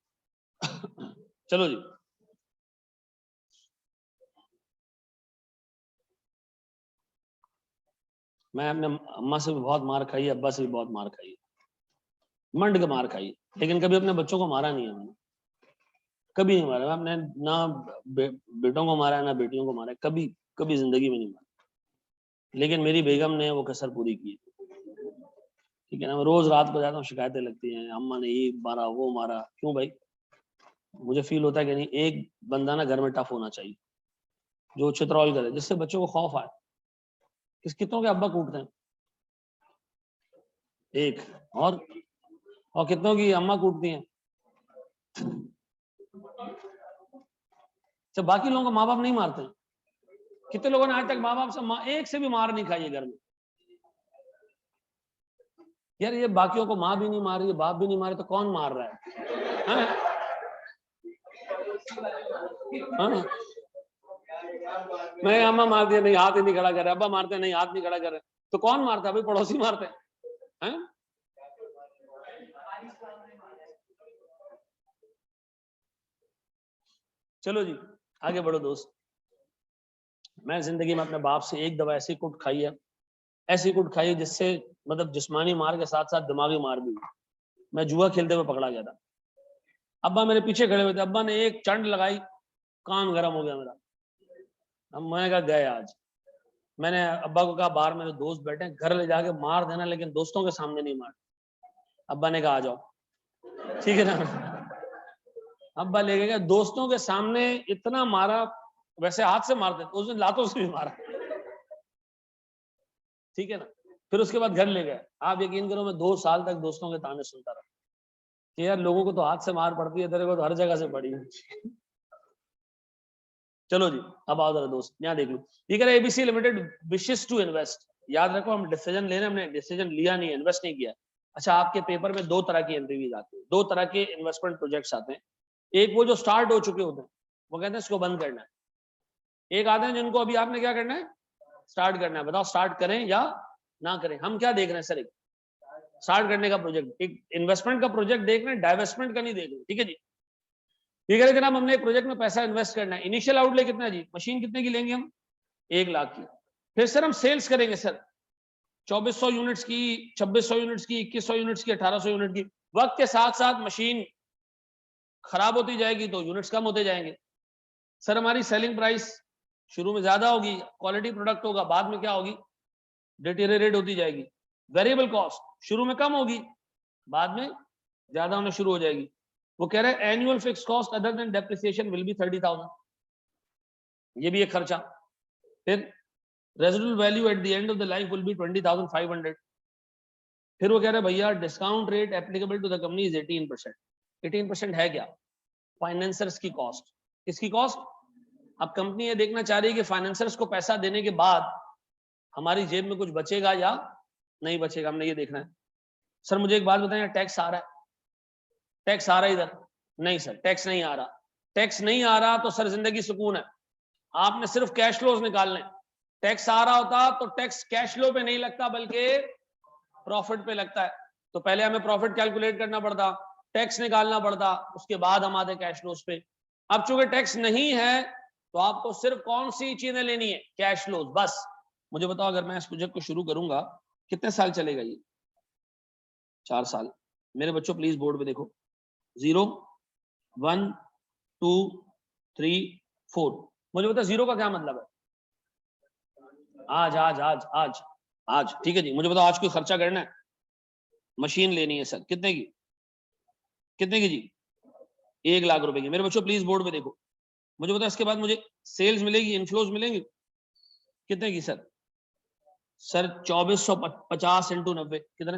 चलो जी, मैं अपने अम्मा से भी बहुत मार खाई है, अब्बा से भी बहुत मार खाई है, मंड के मार खाई है, लेकिन कभी अपने बच्चों को मारा नहीं है मैंने। कभी नहीं मारा मैं अपने, ना बेटों को मारा है ना बेटियों को मारा है, कभी कभी जिंदगी में नहीं मारा। लेकिन मेरी बेगम ने वो कसर पूरी की। ठीक है ना, मैं रोज रात को जाता हूँ, शिकायतें लगती हैं, अम्मा ने ये मारा वो मारा। क्यों भाई? मुझे फील होता है कि नहीं, एक बंदा ना घर में टफ होना चाहिए, जो चित्रौल करे, जिससे बच्चों को खौफ आए। कितनों के अब्बा कूटते हैं? एक। और कितनों की अम्मा कूटती हैं? जब बाकी लोगों को माँ बाप नहीं मारते हैं। कितने लोगों ने आज तक माँ बाप से एक से भी मार नहीं खाई है घर में? यार ये बाकियों को माँ भी नहीं मार रही है, बाप भी नहीं मारे, तो कौन मार रहा है? हाँ? मैं अम्मा मारती है, नहीं हाथ ही नहीं खड़ा कर रहे, अब्बा मारते हैं, नहीं हाथ नहीं खड़ा कर रहे, तो कौन मारता है भाई? पड़ोसी मारते हैं। चलो जी, आगे बढ़ो दोस्त। मैं जिंदगी में अपने बाप से एक दफा ऐसी कुट खाई है, ऐसी कुट खाई जिससे मतलब जिस्मानी मार के साथ साथ दिमागी मार भी हुई। मैं जुआ खेलते हुए पकड़ा गया था। अब्बा मेरे पीछे खड़े हुए थे, अब्बा ने एक चंड लगाई, कान गर्म हो गया मेरा। अब मैं कहा गए आज। मैंने अब्बा को कहा बाहर मेरे दोस्त बैठे हैं, घर ले जाके मार देना, लेकिन दोस्तों के सामने नहीं मार। अब्बा ने कहा आ जाओ। ठीक है ना, अब्बा ले गए, दोस्तों के सामने इतना मारा, वैसे हाथ से मारते तो उसने लातों से भी मारा। ठीक है ना, फिर उसके बाद घर ले गए। आप यकीन करो, मैं 2 साल तक दोस्तों के ताने सुनता रहा कि यार लोगों को तो हाथ से मार पड़ती है, तेरे को तो हर जगह से पड़ी है। चलो जी, अब आओ जरा दोस्त, यहाँ देख लो। ये कह रहे ABC limited wishes to invest. याद रखो, हम डिसीजन ले रहे हैं, हमने डिसीजन लिया नहीं, इन्वेस्ट नहीं किया। अच्छा, आपके पेपर में 2 तरह की एंट्रीज आती है, 2 तरह के इन्वेस्टमेंट प्रोजेक्ट्स आते हैं। एक वो जो स्टार्ट हो चुके होते हैं, वो कहते हैं इसको बंद करना है। एक आते हैं जिनको अभी आपने क्या करना है, स्टार्ट करना है। बताओ स्टार्ट करें या ना करें? हम क्या देख रहे हैं सर? एक स्टार्ट करने का प्रोजेक्ट, एक इन्वेस्टमेंट का प्रोजेक्ट देख रहे हैं, डाइवेस्टमेंट का नहीं देख रहे। ठीक है जी, ठीक है जनाब, हमने एक प्रोजेक्ट में पैसा इन्वेस्ट करना है। इनिशियल आउटले कितना है जी? मशीन कितने की लेंगे हम? 1 लाख की। फिर सर हम सेल्स करेंगे सर 2400 यूनिट्स की, 2600 यूनिट्स की, 2100 यूनिट्स की, 1800 यूनिट की। वक्त के साथ साथ मशीन खराब होती जाएगी तो यूनिट्स कम होते जाएंगे। सर हमारी सेलिंग प्राइस शुरू में ज्यादा होगी, क्वालिटी प्रोडक्ट होगा, बाद में क्या होगी, डिटेरियरेट होती जाएगी। वेरिएबल कॉस्ट शुरू में कम होगी, बाद में ज्यादा होना शुरू हो जाएगी। वो कह रहे हैं annual fix cost other than depreciation will be 30,000, ये भी एक खर्चा। फिर residual value at the end of the life will be 20,500। फिर वो कह रहे हैं भैया discount rate applicable to the company is 18%। 18% है क्या, फाइनेंसर्स की कॉस्ट। किसकी कॉस्ट? अब कंपनी ये देखना चाह रही है कि फाइनेंसर्स को पैसा देने के बाद हमारी जेब में कुछ बचेगा या नहीं बचेगा, हमने ये देखना है। सर मुझे एक बात बताएं, टैक्स आ रहा है, टैक्स आ रहा है इधर? नहीं सर टैक्स नहीं आ रहा। टैक्स नहीं आ रहा तो सर जिंदगी सुकून है, आपने सिर्फ कैश फ्लोज निकालने। टैक्स आ रहा होता तो टैक्स कैश फ्लो पे नहीं लगता बल्कि प्रॉफिट पे लगता है। तो पहले हमें प्रॉफिट कैलकुलेट करना पड़ता, टैक्स निकालना पड़ता, उसके बाद हम आते कैश फ्लोज पे। अब चूंकि टैक्स नहीं है तो आपको सिर्फ कौन सी चीजें लेनी है, कैश फ्लोज बस। मुझे बताओ अगर मैं इस प्रोजेक्ट को शुरू करूंगा कितने साल चलेगा ये? 4 साल। मेरे बच्चों प्लीज बोर्ड पे देखो, 0 1 2 3 4। मुझे बताओ 0 का क्या मतलब है? आज आज आज आज आज ठीक है जी। मुझे बताओ आज कोई खर्चा करना है, मशीन लेनी है सर, कितने की? कितने की जी? 1 लाख रुपए की। मेरे बच्चों प्लीज बोर्ड पे देखो, मुझे बताओ इसके बाद मुझे सेल्स मिलेगी, इनफ्लोज मिलेंगे, कितने की सर? सर 2450 इंटू 90 कितने?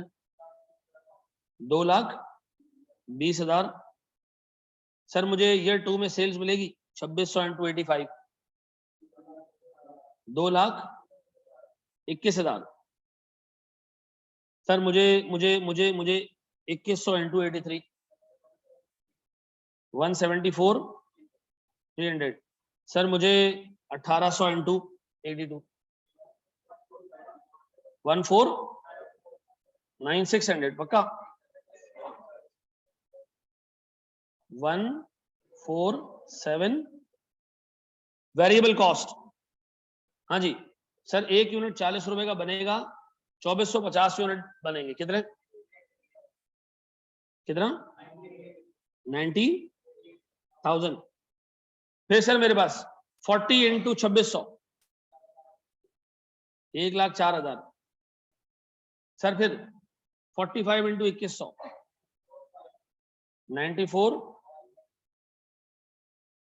2,20,000। सर मुझे ईयर 2 में सेल्स मिलेगी 2600 इंटू 85, 2,21,000। सर मुझे मुझे मुझे मुझे 2100 इंटू 83, 174,300। सर मुझे 1800 इंटू 82, 149,600 पक्का? 147 वेरिएबल कॉस्ट। हाँ जी सर 1 यूनिट 40 रुपए का बनेगा, 2450 यूनिट बनेंगे, कितने? कितना? 90,000। फिर सर मेरे पास 40 इंटू 2600, 1,04,000। सर फिर 45 इंटू 2100, 94।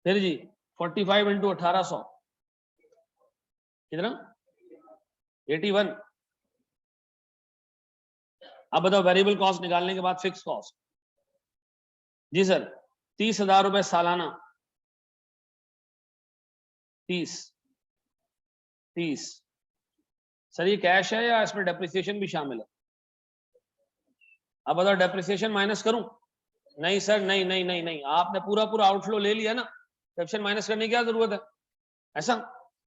फिर जी 45 इंटू 1800, कितना? 81। अब बताओ वेरिएबल कॉस्ट निकालने के बाद फिक्स कॉस्ट। जी सर 30,000 रुपए सालाना, 30 सर ये कैश है या इसमें डेप्रिसिएशन भी शामिल है? अब बताओ डेप्रिसिएशन माइनस करूं? नहीं सर नहीं नहीं नहीं नहीं, आपने पूरा पूरा आउटफ्लो ले लिया ना, डेप्रिसिएशन माइनस करने की क्या जरूरत है ऐसा?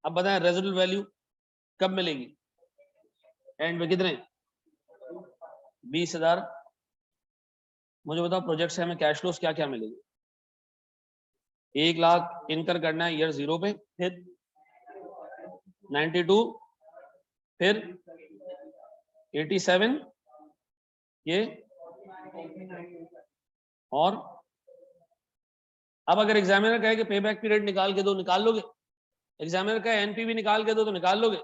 अब बताएं रेजिडुअल वैल्यू कब मिलेगी? एंड में कितने? 20,000। मुझे बताओ प्रोजेक्ट से हमें कैश फ्लोस क्या क्या मिलेगी? 1 लाख इनकर करना है ईयर 0 पे, फिर 92, फिर 87, ये और अब अगर एग्जामिनर कहे कि पे बैक पीरियड निकाल के दो, निकाल लोगे? एग्जामिनर कहे एनपीवी निकाल के दो तो निकाल लोगे?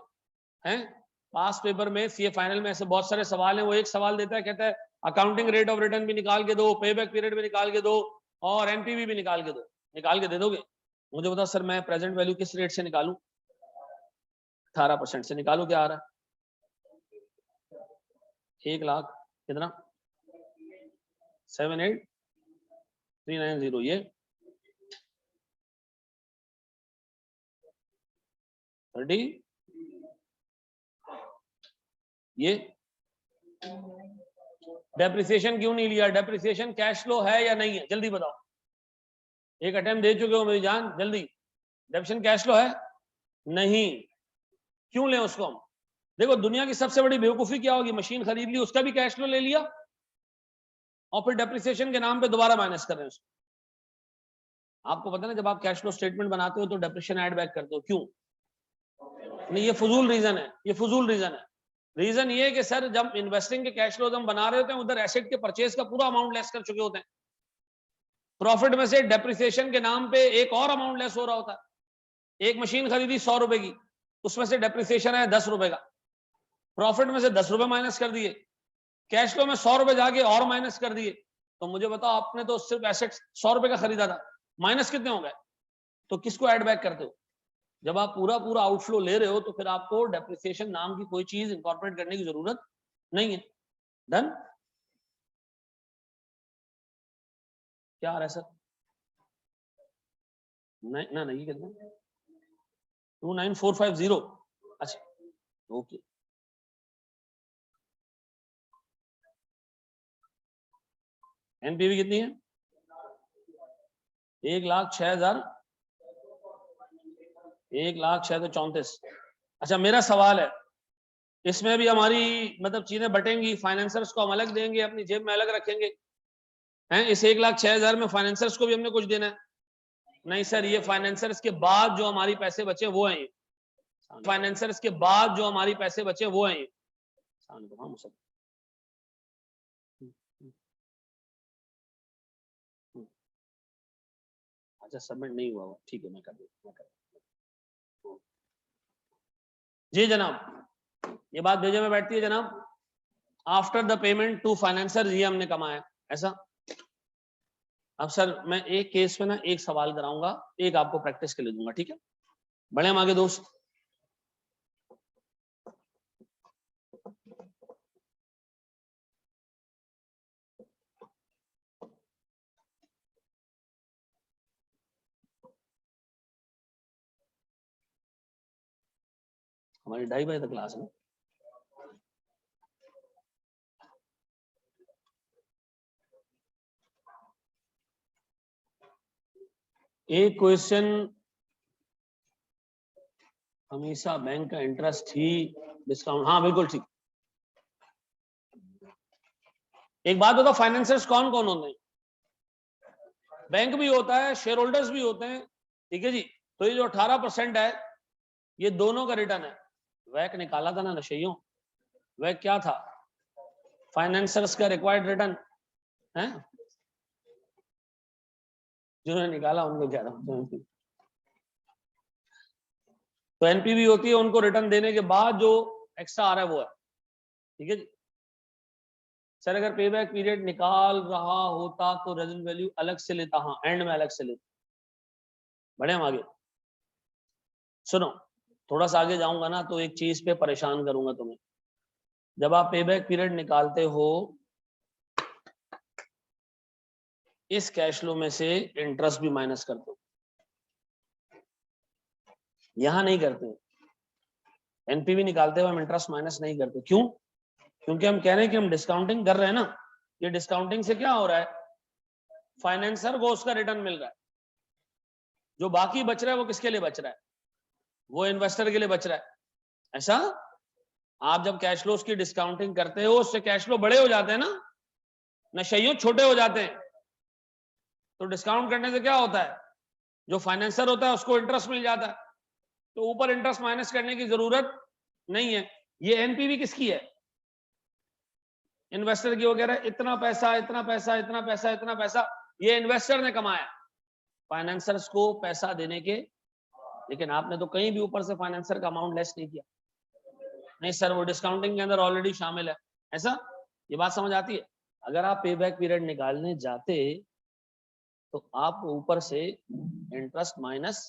हैं पास पेपर में सीए फाइनल में ऐसे बहुत सारे सवाल हैं, वो एक सवाल देता है, कहता है अकाउंटिंग रेट ऑफ रिटर्न भी निकाल के दो, पे बैक पीरियड भी निकाल के दो और एनपीवी भी निकाल के दो, निकाल के दे दोगे? मुझे बताओ सर मैं प्रेजेंट वैल्यू किस रेट से निकालूं? 18% से निकालो, क्या आ रहा है? 1 लाख कितना? 78,390, ये 30, ये डेप्रिसिएशन क्यों नहीं लिया? डेप्रिसिएशन कैश फ्लो है या नहीं है? जल्दी बताओ, एक अटेम्प्ट दे चुके हो मेरी जान, जल्दी। डेप्रिसिएशन कैश फ्लो है? नहीं। क्यों लें उसको हम? देखो दुनिया की सबसे बड़ी बेवकूफी क्या होगी, मशीन खरीद ली, उसका भी कैश फ्लो ले लिया और फिर डेप्रिसिएशन के नाम पे दोबारा माइनस कर रहे हैं उसको। आपको पता है ना जब आप कैश फ्लो स्टेटमेंट बनाते हो तो डेप्रिसिएशन ऐड बैक करते हो, क्यों? नहीं ये फजूल रीजन है, ये फजूल रीजन है। रीजन ये है कि सर जब इन्वेस्टिंग के कैश फ्लो हम बना रहे होते हैं उधर एसेट के परचेज का पूरा अमाउंट लेस कर चुके होते हैं, प्रॉफिट में से डेप्रिसिएशन के नाम पे एक और अमाउंट लेस हो रहा होता है। एक मशीन खरीदी 100 रुपए की, उसमें से डेप्रिसिएशन है 10 रुपए का, प्रॉफिट में से 10 रुपए माइनस कर दिए, कैश फ्लो में 100 रुपए जाके और माइनस कर दिए। तो मुझे बताओ, आपने तो सिर्फ एसेट 100 रुपए का खरीदा था, माइनस कितने हो गए? तो किसको ऐड बैक करते हो? जब आप पूरा पूरा आउटफ्लो ले रहे हो तो फिर आपको डेप्रिसिएशन नाम की कोई चीज इंकॉर्पोरेट करने की जरूरत नहीं है। डन? क्या आ रहा है सर? नहीं नहीं, कितना? 29450। अच्छा, ओके। एनपीवी कितनी है? 1,06,000, 1,06,34। अच्छा, मेरा सवाल है, इसमें भी हमारी मतलब चीजें बटेंगी, फाइनेंसर्स को हम अलग देंगे, अपनी जेब में अलग रखेंगे हैं? इस 1,06,000 में फाइनेंसर्स को भी हमने कुछ देना है? नहीं सर, ये फाइनेंसर्स के बाद जो हमारी पैसे बचे वो हैं, फाइनेंसर्स के बाद जो हमारी पैसे बचे वो हैं। अच्छा, सबमिट नहीं हुआ, ठीक है, मैं कर दूंगा। जी जनाब, ये बात भेजे में बैठती है जनाब। After the payment to financer ये हमने कमाया, ऐसा। अब सर मैं एक केस में ना एक सवाल कराऊंगा, एक आपको प्रैक्टिस के लिए दूंगा, ठीक है? बढ़े हम आगे दोस्त। हमारी 2:30 बजे तक क्लास है। एक क्वेश्चन, हमेशा बैंक का इंटरेस्ट ही डिस्काउंट, हाँ बिल्कुल ठीक। एक बात बताओ, फाइनेंसर्स कौन कौन होते हैं? बैंक भी होता है, शेयर होल्डर्स भी होते हैं, ठीक है जी। तो ये जो 18% है, ये दोनों का रिटर्न है। वैक निकाला था ना नशेइयों, वैक क्या था? फाइनेंसर्स का रिक्वायर्ड रिटर्न है, जिन्होंने निकाला उनको कह रहा हूं। तो एनपीवी होती है, उनको रिटर्न देने के बाद जो एक्स्ट्रा आ रहा है वो है, ठीक है जी। सर अगर पे बैक पीरियड निकाल रहा होता तो रेजल्ट वैल्यू अलग से लेता, हाँ एंड में अलग से लेता। बढ़े हम आगे, सुनो, थोड़ा सा आगे जाऊंगा ना तो एक चीज पे परेशान करूंगा तुम्हें। जब आप पे बैक पीरियड निकालते हो, इस कैश फ्लो में से इंटरेस्ट भी माइनस करते हो, यहां नहीं करते। एनपीवी निकालते हुए हम इंटरेस्ट माइनस नहीं करते, क्यों? क्योंकि हम कह रहे हैं कि हम डिस्काउंटिंग कर रहे हैं ना। ये डिस्काउंटिंग से क्या हो रहा है? फाइनेंसर को उसका रिटर्न मिल रहा है, जो बाकी बच रहा है वो किसके लिए बच रहा है? वो इन्वेस्टर के लिए बच रहा है, ऐसा। आप जब कैश फ्लोस की डिस्काउंटिंग करते हो, उससे कैश फ्लो बड़े हो जाते हैं ना, नशेइयों छोटे हो जाते हैं। तो डिस्काउंट करने से क्या होता है? जो फाइनेंसर होता है उसको इंटरेस्ट मिल जाता है, तो ऊपर इंटरेस्ट माइनस करने की जरूरत नहीं है। ये एनपीवी किसकी है? इन्वेस्टर की वगैरह, इतना पैसा इतना पैसा इतना पैसा इतना पैसा ये इन्वेस्टर ने कमाया फाइनेंसर्स को पैसा देने के, लेकिन आपने तो कहीं भी ऊपर से फाइनेंसर का अमाउंट लेस नहीं किया। नहीं सर, वो डिस्काउंटिंग के अंदर ऑलरेडी शामिल है, ऐसा। ये बात समझ आती है? अगर आप पे बैक पीरियड निकालने जाते तो आप ऊपर से इंटरेस्ट माइनस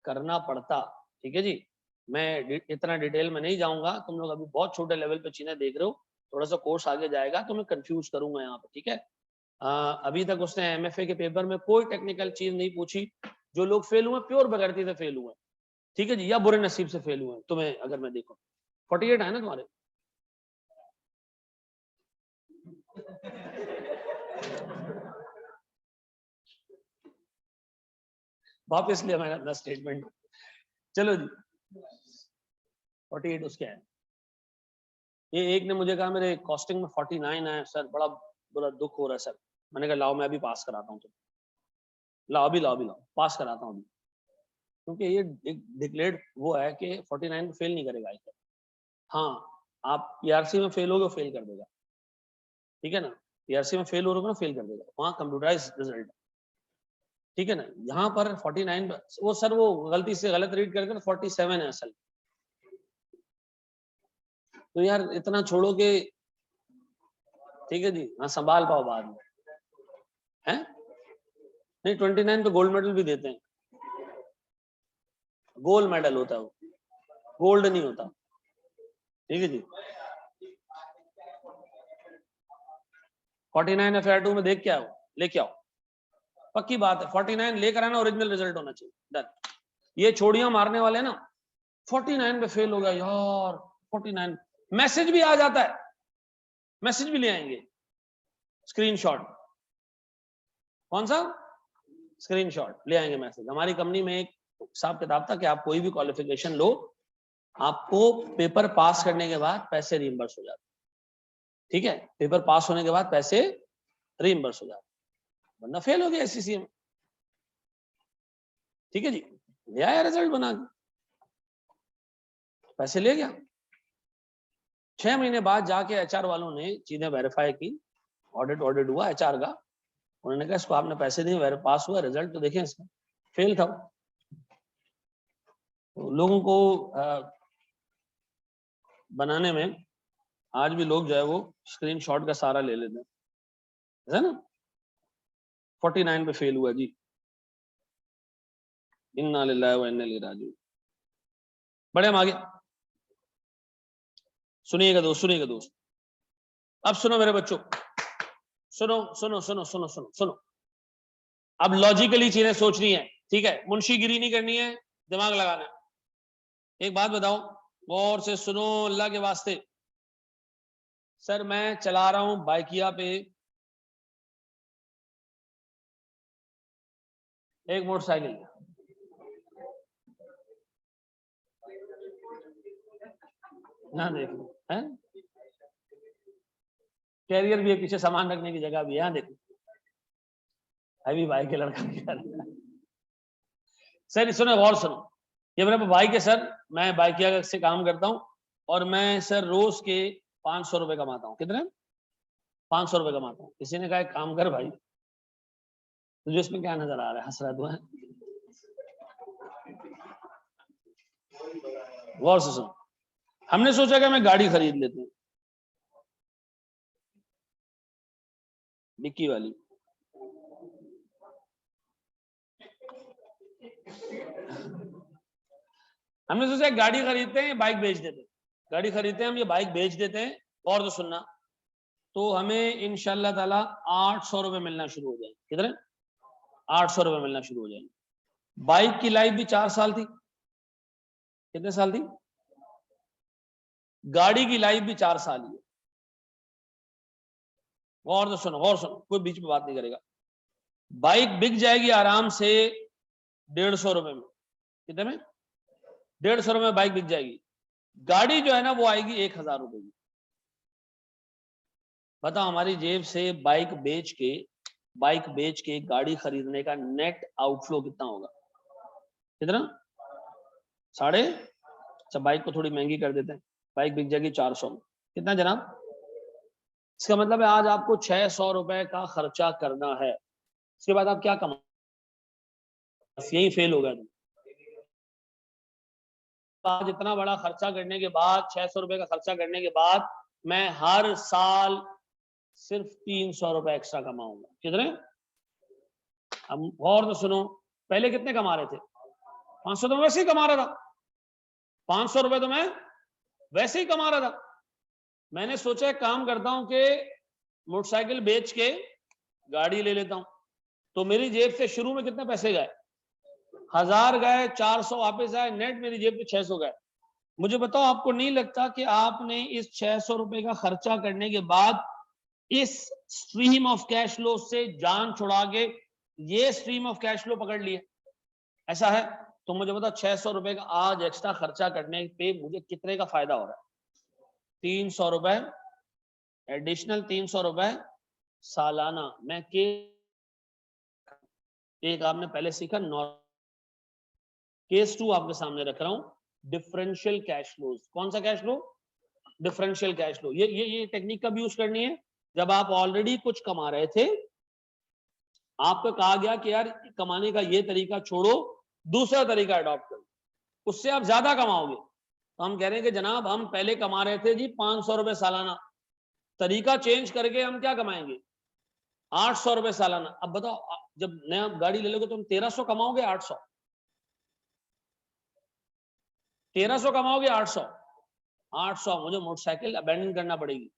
करना पड़ता, ठीक है जी। मैं इतना डिटेल में नहीं जाऊंगा, तुम लोग अभी बहुत छोटे लेवल पे चीजें देख रहे हो, थोड़ा सा कोर्स आगे जाएगा तो मैं कंफ्यूज करूंगा यहाँ पे, ठीक है। अभी तक उसने एमएफए के पेपर में कोई टेक्निकल चीज नहीं पूछी। जो लोग फेल हुए प्योर बगैरती से फेल हुए, ठीक है जी, या बुरे नसीब से फेल हुए। तुम्हें अगर मैं देखूं 48 है ना तुम्हारे, वापस लिया मैंने अपना स्टेटमेंट। चलो जी, 48 उसके है। ये एक ने मुझे कहा मेरे कॉस्टिंग में 49 है सर, बड़ा बुरा दुख हो रहा है सर। मैंने कहा लाओ मैं अभी पास कराता हूँ, लाओ अभी, लाओ अभी, लाओ पास कराता हूँ अभी। क्योंकि ये एक डिक्लेयर्ड वो है कि 49 में फेल नहीं करेगा आईकर। हाँ, आप पीआरसी में फेल होगे, फेल कर देगा, ठीक है ना। पीआरसी में फेल हो रहे हो ना, फेल कर देगा, वहाँ कंप्यूटराइज रिजल्ट। ठीक है ना। यहाँ पर 49, वो सर वो गलती से गलत रीड करके 47 है असल। तो यार इतना छोड़ो के, ठीक है जी, हाँ संभाल पाओ बाद में, हैं? नहीं 29 पे गोल्ड मेडल भी देते हैं, गोल्ड मेडल होता है वो, गोल्ड नहीं होता, ठीक है जी। 49 FR2 में देख के आओ, लेके आओ, पक्की बात है 49 लेकर आना, ओरिजिनल रिजल्ट होना चाहिए, डन। ये छोड़ियां मारने वाले ना 49 पे फेल हो गया यार, 49 मैसेज भी आ जाता है, मैसेज भी ले आएंगे, स्क्रीनशॉट, कौन सा स्क्रीनशॉट ले आएंगे मैसेज। हमारी कंपनी में एक हिसाब किताब था कि आप कोई भी क्वालिफिकेशन लो, आपको पेपर पास करने के बाद पैसे रीइंबर्स हो जाते, ठीक है, पेपर पास होने के बाद पैसे रीइंबर्स हो जाते, बंदा फेल हो गया एससीसी में, ठीक है जी, ले आया रिजल्ट बना के, पैसे ले गया। 6 महीने बाद जाके एचआर वालों ने चीजें वेरीफाई की, ऑडिट हुआ एचआर का, उन्होंने कहा इसको आपने पैसे दिए, पास हुआ, रिजल्ट तो देखें इसका, फेल था। तो लोगों को बनाने में आज भी लोग जो है वो स्क्रीनशॉट का सहारा ले लेते हैं, है ना। 49 पे फेल हुआ जी, इन्ना लिल्लाहि व इन्ना इलैहि राजिऊन। बड़े हम आगे, सुनिएगा दोस्त, अब सुनो मेरे बच्चों, सुनो, अब लॉजिकली चीजें सोचनी है, ठीक है, मुंशीगिरी नहीं करनी है, दिमाग लगाना है। एक बात बताओ, गौर से सुनो अल्लाह के वास्ते, सर मैं चला रहा हूं बाइकिया पे एक मोटरसाइकिल, ना देखो है, कैरियर भी है, पीछे सामान रखने की जगह भी है, यहाँ देखो अभी भाई के लड़का सर सुनो, गौर सुनो, ये मेरे भाई के सर, मैं बाइकिया से काम करता हूँ और मैं सर रोज के 500 रुपए कमाता हूँ। कितने? 500 रुपए कमाता हूँ। किसी ने कहा एक काम कर भाई, तुझे इसमें क्या नजर आ रहा है, हंस रहा तू है? गौर से सुनो, हमने सोचा कि मैं गाड़ी खरीद लेते हैं, डिक्की वाली, हमने सोचा गाड़ी खरीदते हैं, बाइक बेच देते हैं, गाड़ी खरीदते हैं हम, ये बाइक बेच देते हैं, और तो सुनना, तो हमें इंशाल्लाह ताला 800 रुपए मिलना शुरू हो जाएंगे। कितने? 800 रुपए मिलना शुरू हो जाएंगे। बाइक की लाइफ भी 4 साल थी, कितने साल थी? गाड़ी की लाइफ भी 4 साल ही है। गौर से सुनो, कोई बीच में बात नहीं करेगा। बाइक बिक जाएगी आराम से 150 रुपए में। कितने में? 150 रुपए में बाइक बिक जाएगी। गाड़ी जो है ना वो आएगी 1000 रुपए की। बताओ हमारी जेब से बाइक बेच के गाड़ी खरीदने का नेट आउटफ्लो कितना होगा? कितना? 3.5। अच्छा बाइक को थोड़ी महंगी कर देते हैं, बाइक बिक जाएगी 400 में। कितना जनाब? इसका मतलब है आज आपको 600 रुपए का खर्चा करना है, इसके बाद आप क्या कमा, यही फेल हो गया तुम। आज इतना बड़ा खर्चा करने के बाद, 600 रुपए का खर्चा करने के बाद, मैं हर साल सिर्फ 300 रुपए एक्स्ट्रा कमाऊंगा। कितने? हम और तो सुनो, पहले कितने कमा रहे थे? 500 तो मैं वैसे ही कमा रहा था, 500 रुपए तो मैं वैसे ही कमा रहा था। मैंने सोचा काम करता हूं कि मोटरसाइकिल बेच के गाड़ी ले लेता हूं। तो मेरी जेब से शुरू में कितने पैसे गए? 1000 गए, 400 वापस आए, नेट मेरी जेब पे 600 गए। मुझे बताओ आपको नहीं लगता कि आपने इस 600 रुपए का खर्चा करने के बाद इस स्ट्रीम ऑफ कैश फ्लो से जान छुड़ा के ये स्ट्रीम ऑफ कैश फ्लो पकड़ लिए? ऐसा है? तो मुझे बताओ 600 रुपए का आज एक्स्ट्रा खर्चा करने पे मुझे कितने का फायदा हो रहा है? 300 रुपए एडिशनल, 300 रुपए सालाना। मैं के एक आपने पहले सीखा, केस 2 आपके सामने रख रहा हूं, डिफरेंशियल कैश फ्लो। कौन सा cash flow? Differential cash flow. ये टेक्निक कब यूज करनी है? जब आप ऑलरेडी कुछ कमा रहे थे, आपको कहा गया कि यार कमाने का ये तरीका छोड़ो, दूसरा तरीका अडॉप्ट करो, उससे आप ज्यादा कमाओगे। तो हम कह रहे हैं कि जनाब हम पहले कमा रहे थे जी 500 रुपए सालाना, तरीका चेंज करके हम क्या कमाएंगे 800 रुपए सालाना। अब बताओ जब नया गाड़ी ले लोगे तो तुम 1300 कमाओगे 800, 1300 कमाओगे 800, 800 मुझे मोटरसाइकिल अबैंडन करना पड़ेगी।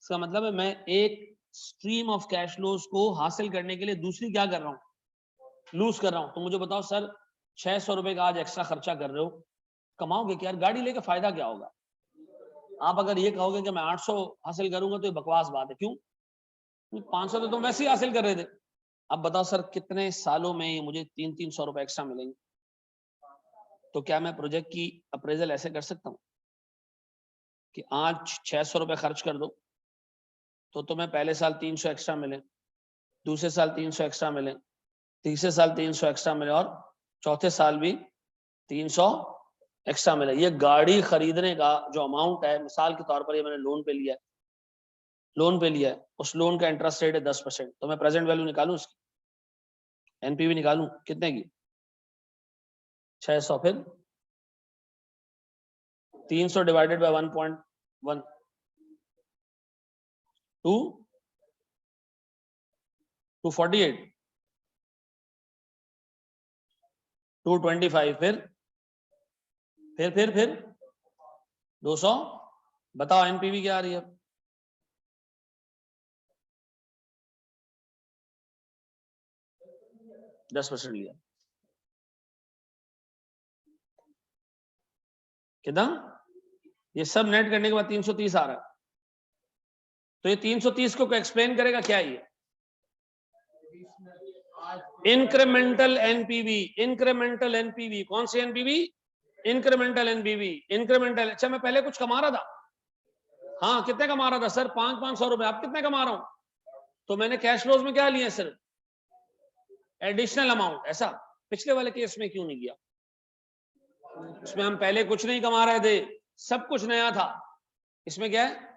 इसका मतलब है मैं एक स्ट्रीम ऑफ कैश फ्लोज को हासिल करने के लिए दूसरी क्या कर रहा हूं, लूज कर रहा हूं। तो मुझे बताओ सर 600 रुपए का आज एक्स्ट्रा खर्चा कर रहे हो, कमाओगे क्या यार, गाड़ी लेके फायदा क्या होगा। आप अगर ये कहोगे कि मैं 800 हासिल करूंगा तो ये बकवास बात है। क्यों, 500 तो तुम वैसे ही हासिल कर रहे थे। अब बताओ सर कितने सालों में मुझे 300-300 रुपए एक्स्ट्रा मिलेंगे। तो क्या मैं प्रोजेक्ट की अप्रेजल ऐसे कर सकता हूँ कि आज 600 रुपए खर्च कर दो तो तुम्हें पहले साल 300 एक्स्ट्रा मिले, दूसरे साल 300 एक्स्ट्रा मिले, तीसरे साल 300 एक्स्ट्रा मिले और चौथे साल भी 300 एक्स्ट्रा मिले। ये गाड़ी खरीदने का जो अमाउंट है, मिसाल के तौर पर ये मैंने लोन पे लिया है, लोन पे लिया है, उस लोन का इंटरेस्ट रेट है 10%, तो मैं प्रेजेंट वैल्यू निकालूं इसकी, एनपीवी निकालूं कितने की 600, फिर 300 डिवाइडेड बाय 1.1 248 225, फिर 200। बताओ एनपीवी क्या आ रही है। दस % लिया कितना, ये सब नेट करने के बाद 330 आ रहा है। तो ये 330 को एक्सप्लेन करेगा क्या, ये इंक्रीमेंटल एनपीवी। इंक्रीमेंटल एनपीवी कौन सी एनपीवी, इंक्रीमेंटल एनपीवी, इंक्रीमेंटल। अच्छा मैं पहले कुछ कमा रहा था, हाँ कितने कमा रहा था सर 500 रुपए, आप कितने कमा रहा हूं, तो मैंने कैश फ्लोज में क्या लिया सर एडिशनल अमाउंट। ऐसा पिछले वाले केस में क्यों नहीं किया, इसमें हम पहले कुछ नहीं कमा रहे थे, सब कुछ नया था। इसमें क्या है,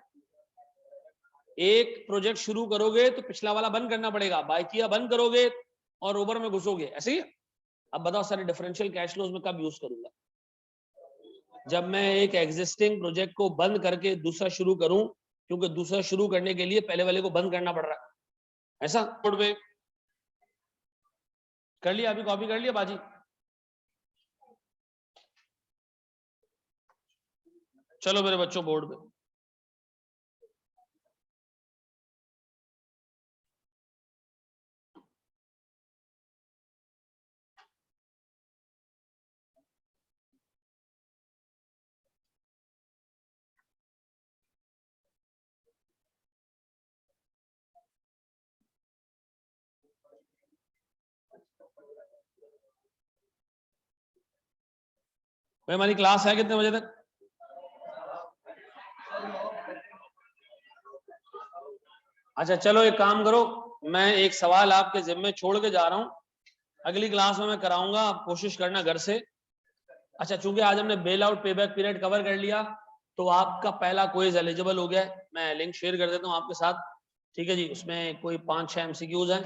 एक प्रोजेक्ट शुरू करोगे तो पिछला वाला बंद करना पड़ेगा, बाइकिया बंद करोगे और ओवर में घुसोगे, ऐसे ही। अब बताओ सर डिफरेंशियल कैश फ्लोज में कब यूज करूंगा, जब मैं एक एग्जिस्टिंग प्रोजेक्ट को बंद करके दूसरा शुरू करूं, क्योंकि दूसरा शुरू करने के लिए पहले वाले को बंद करना पड़ रहा है। ऐसा बोर्ड पे कर लिया, अभी कॉपी कर लिया बाजी। चलो मेरे बच्चों बोर्ड पे, भाई हमारी क्लास है कितने बजे तक। अच्छा चलो एक काम करो, मैं एक सवाल आपके जिम्मे छोड़ के जा रहा हूं, अगली क्लास में मैं कराऊंगा, आप कोशिश करना घर से। अच्छा चूंकि आज हमने bell out pay back period cover कर लिया तो आपका पहला क्विज एलिजिबल हो गया है, मैं लिंक शेयर कर देता हूं आपके साथ, ठीक है जी। उसमें कोई 5-6 एमसीक्यूज हैं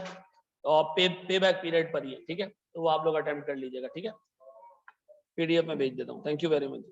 और पे बैक पीरियड पर ही है, ठीक है, तो वो आप लोग अटेम्प्ट कर लीजिएगा, ठीक है, पीडीएफ में भेज देता हूँ। Thank you very much.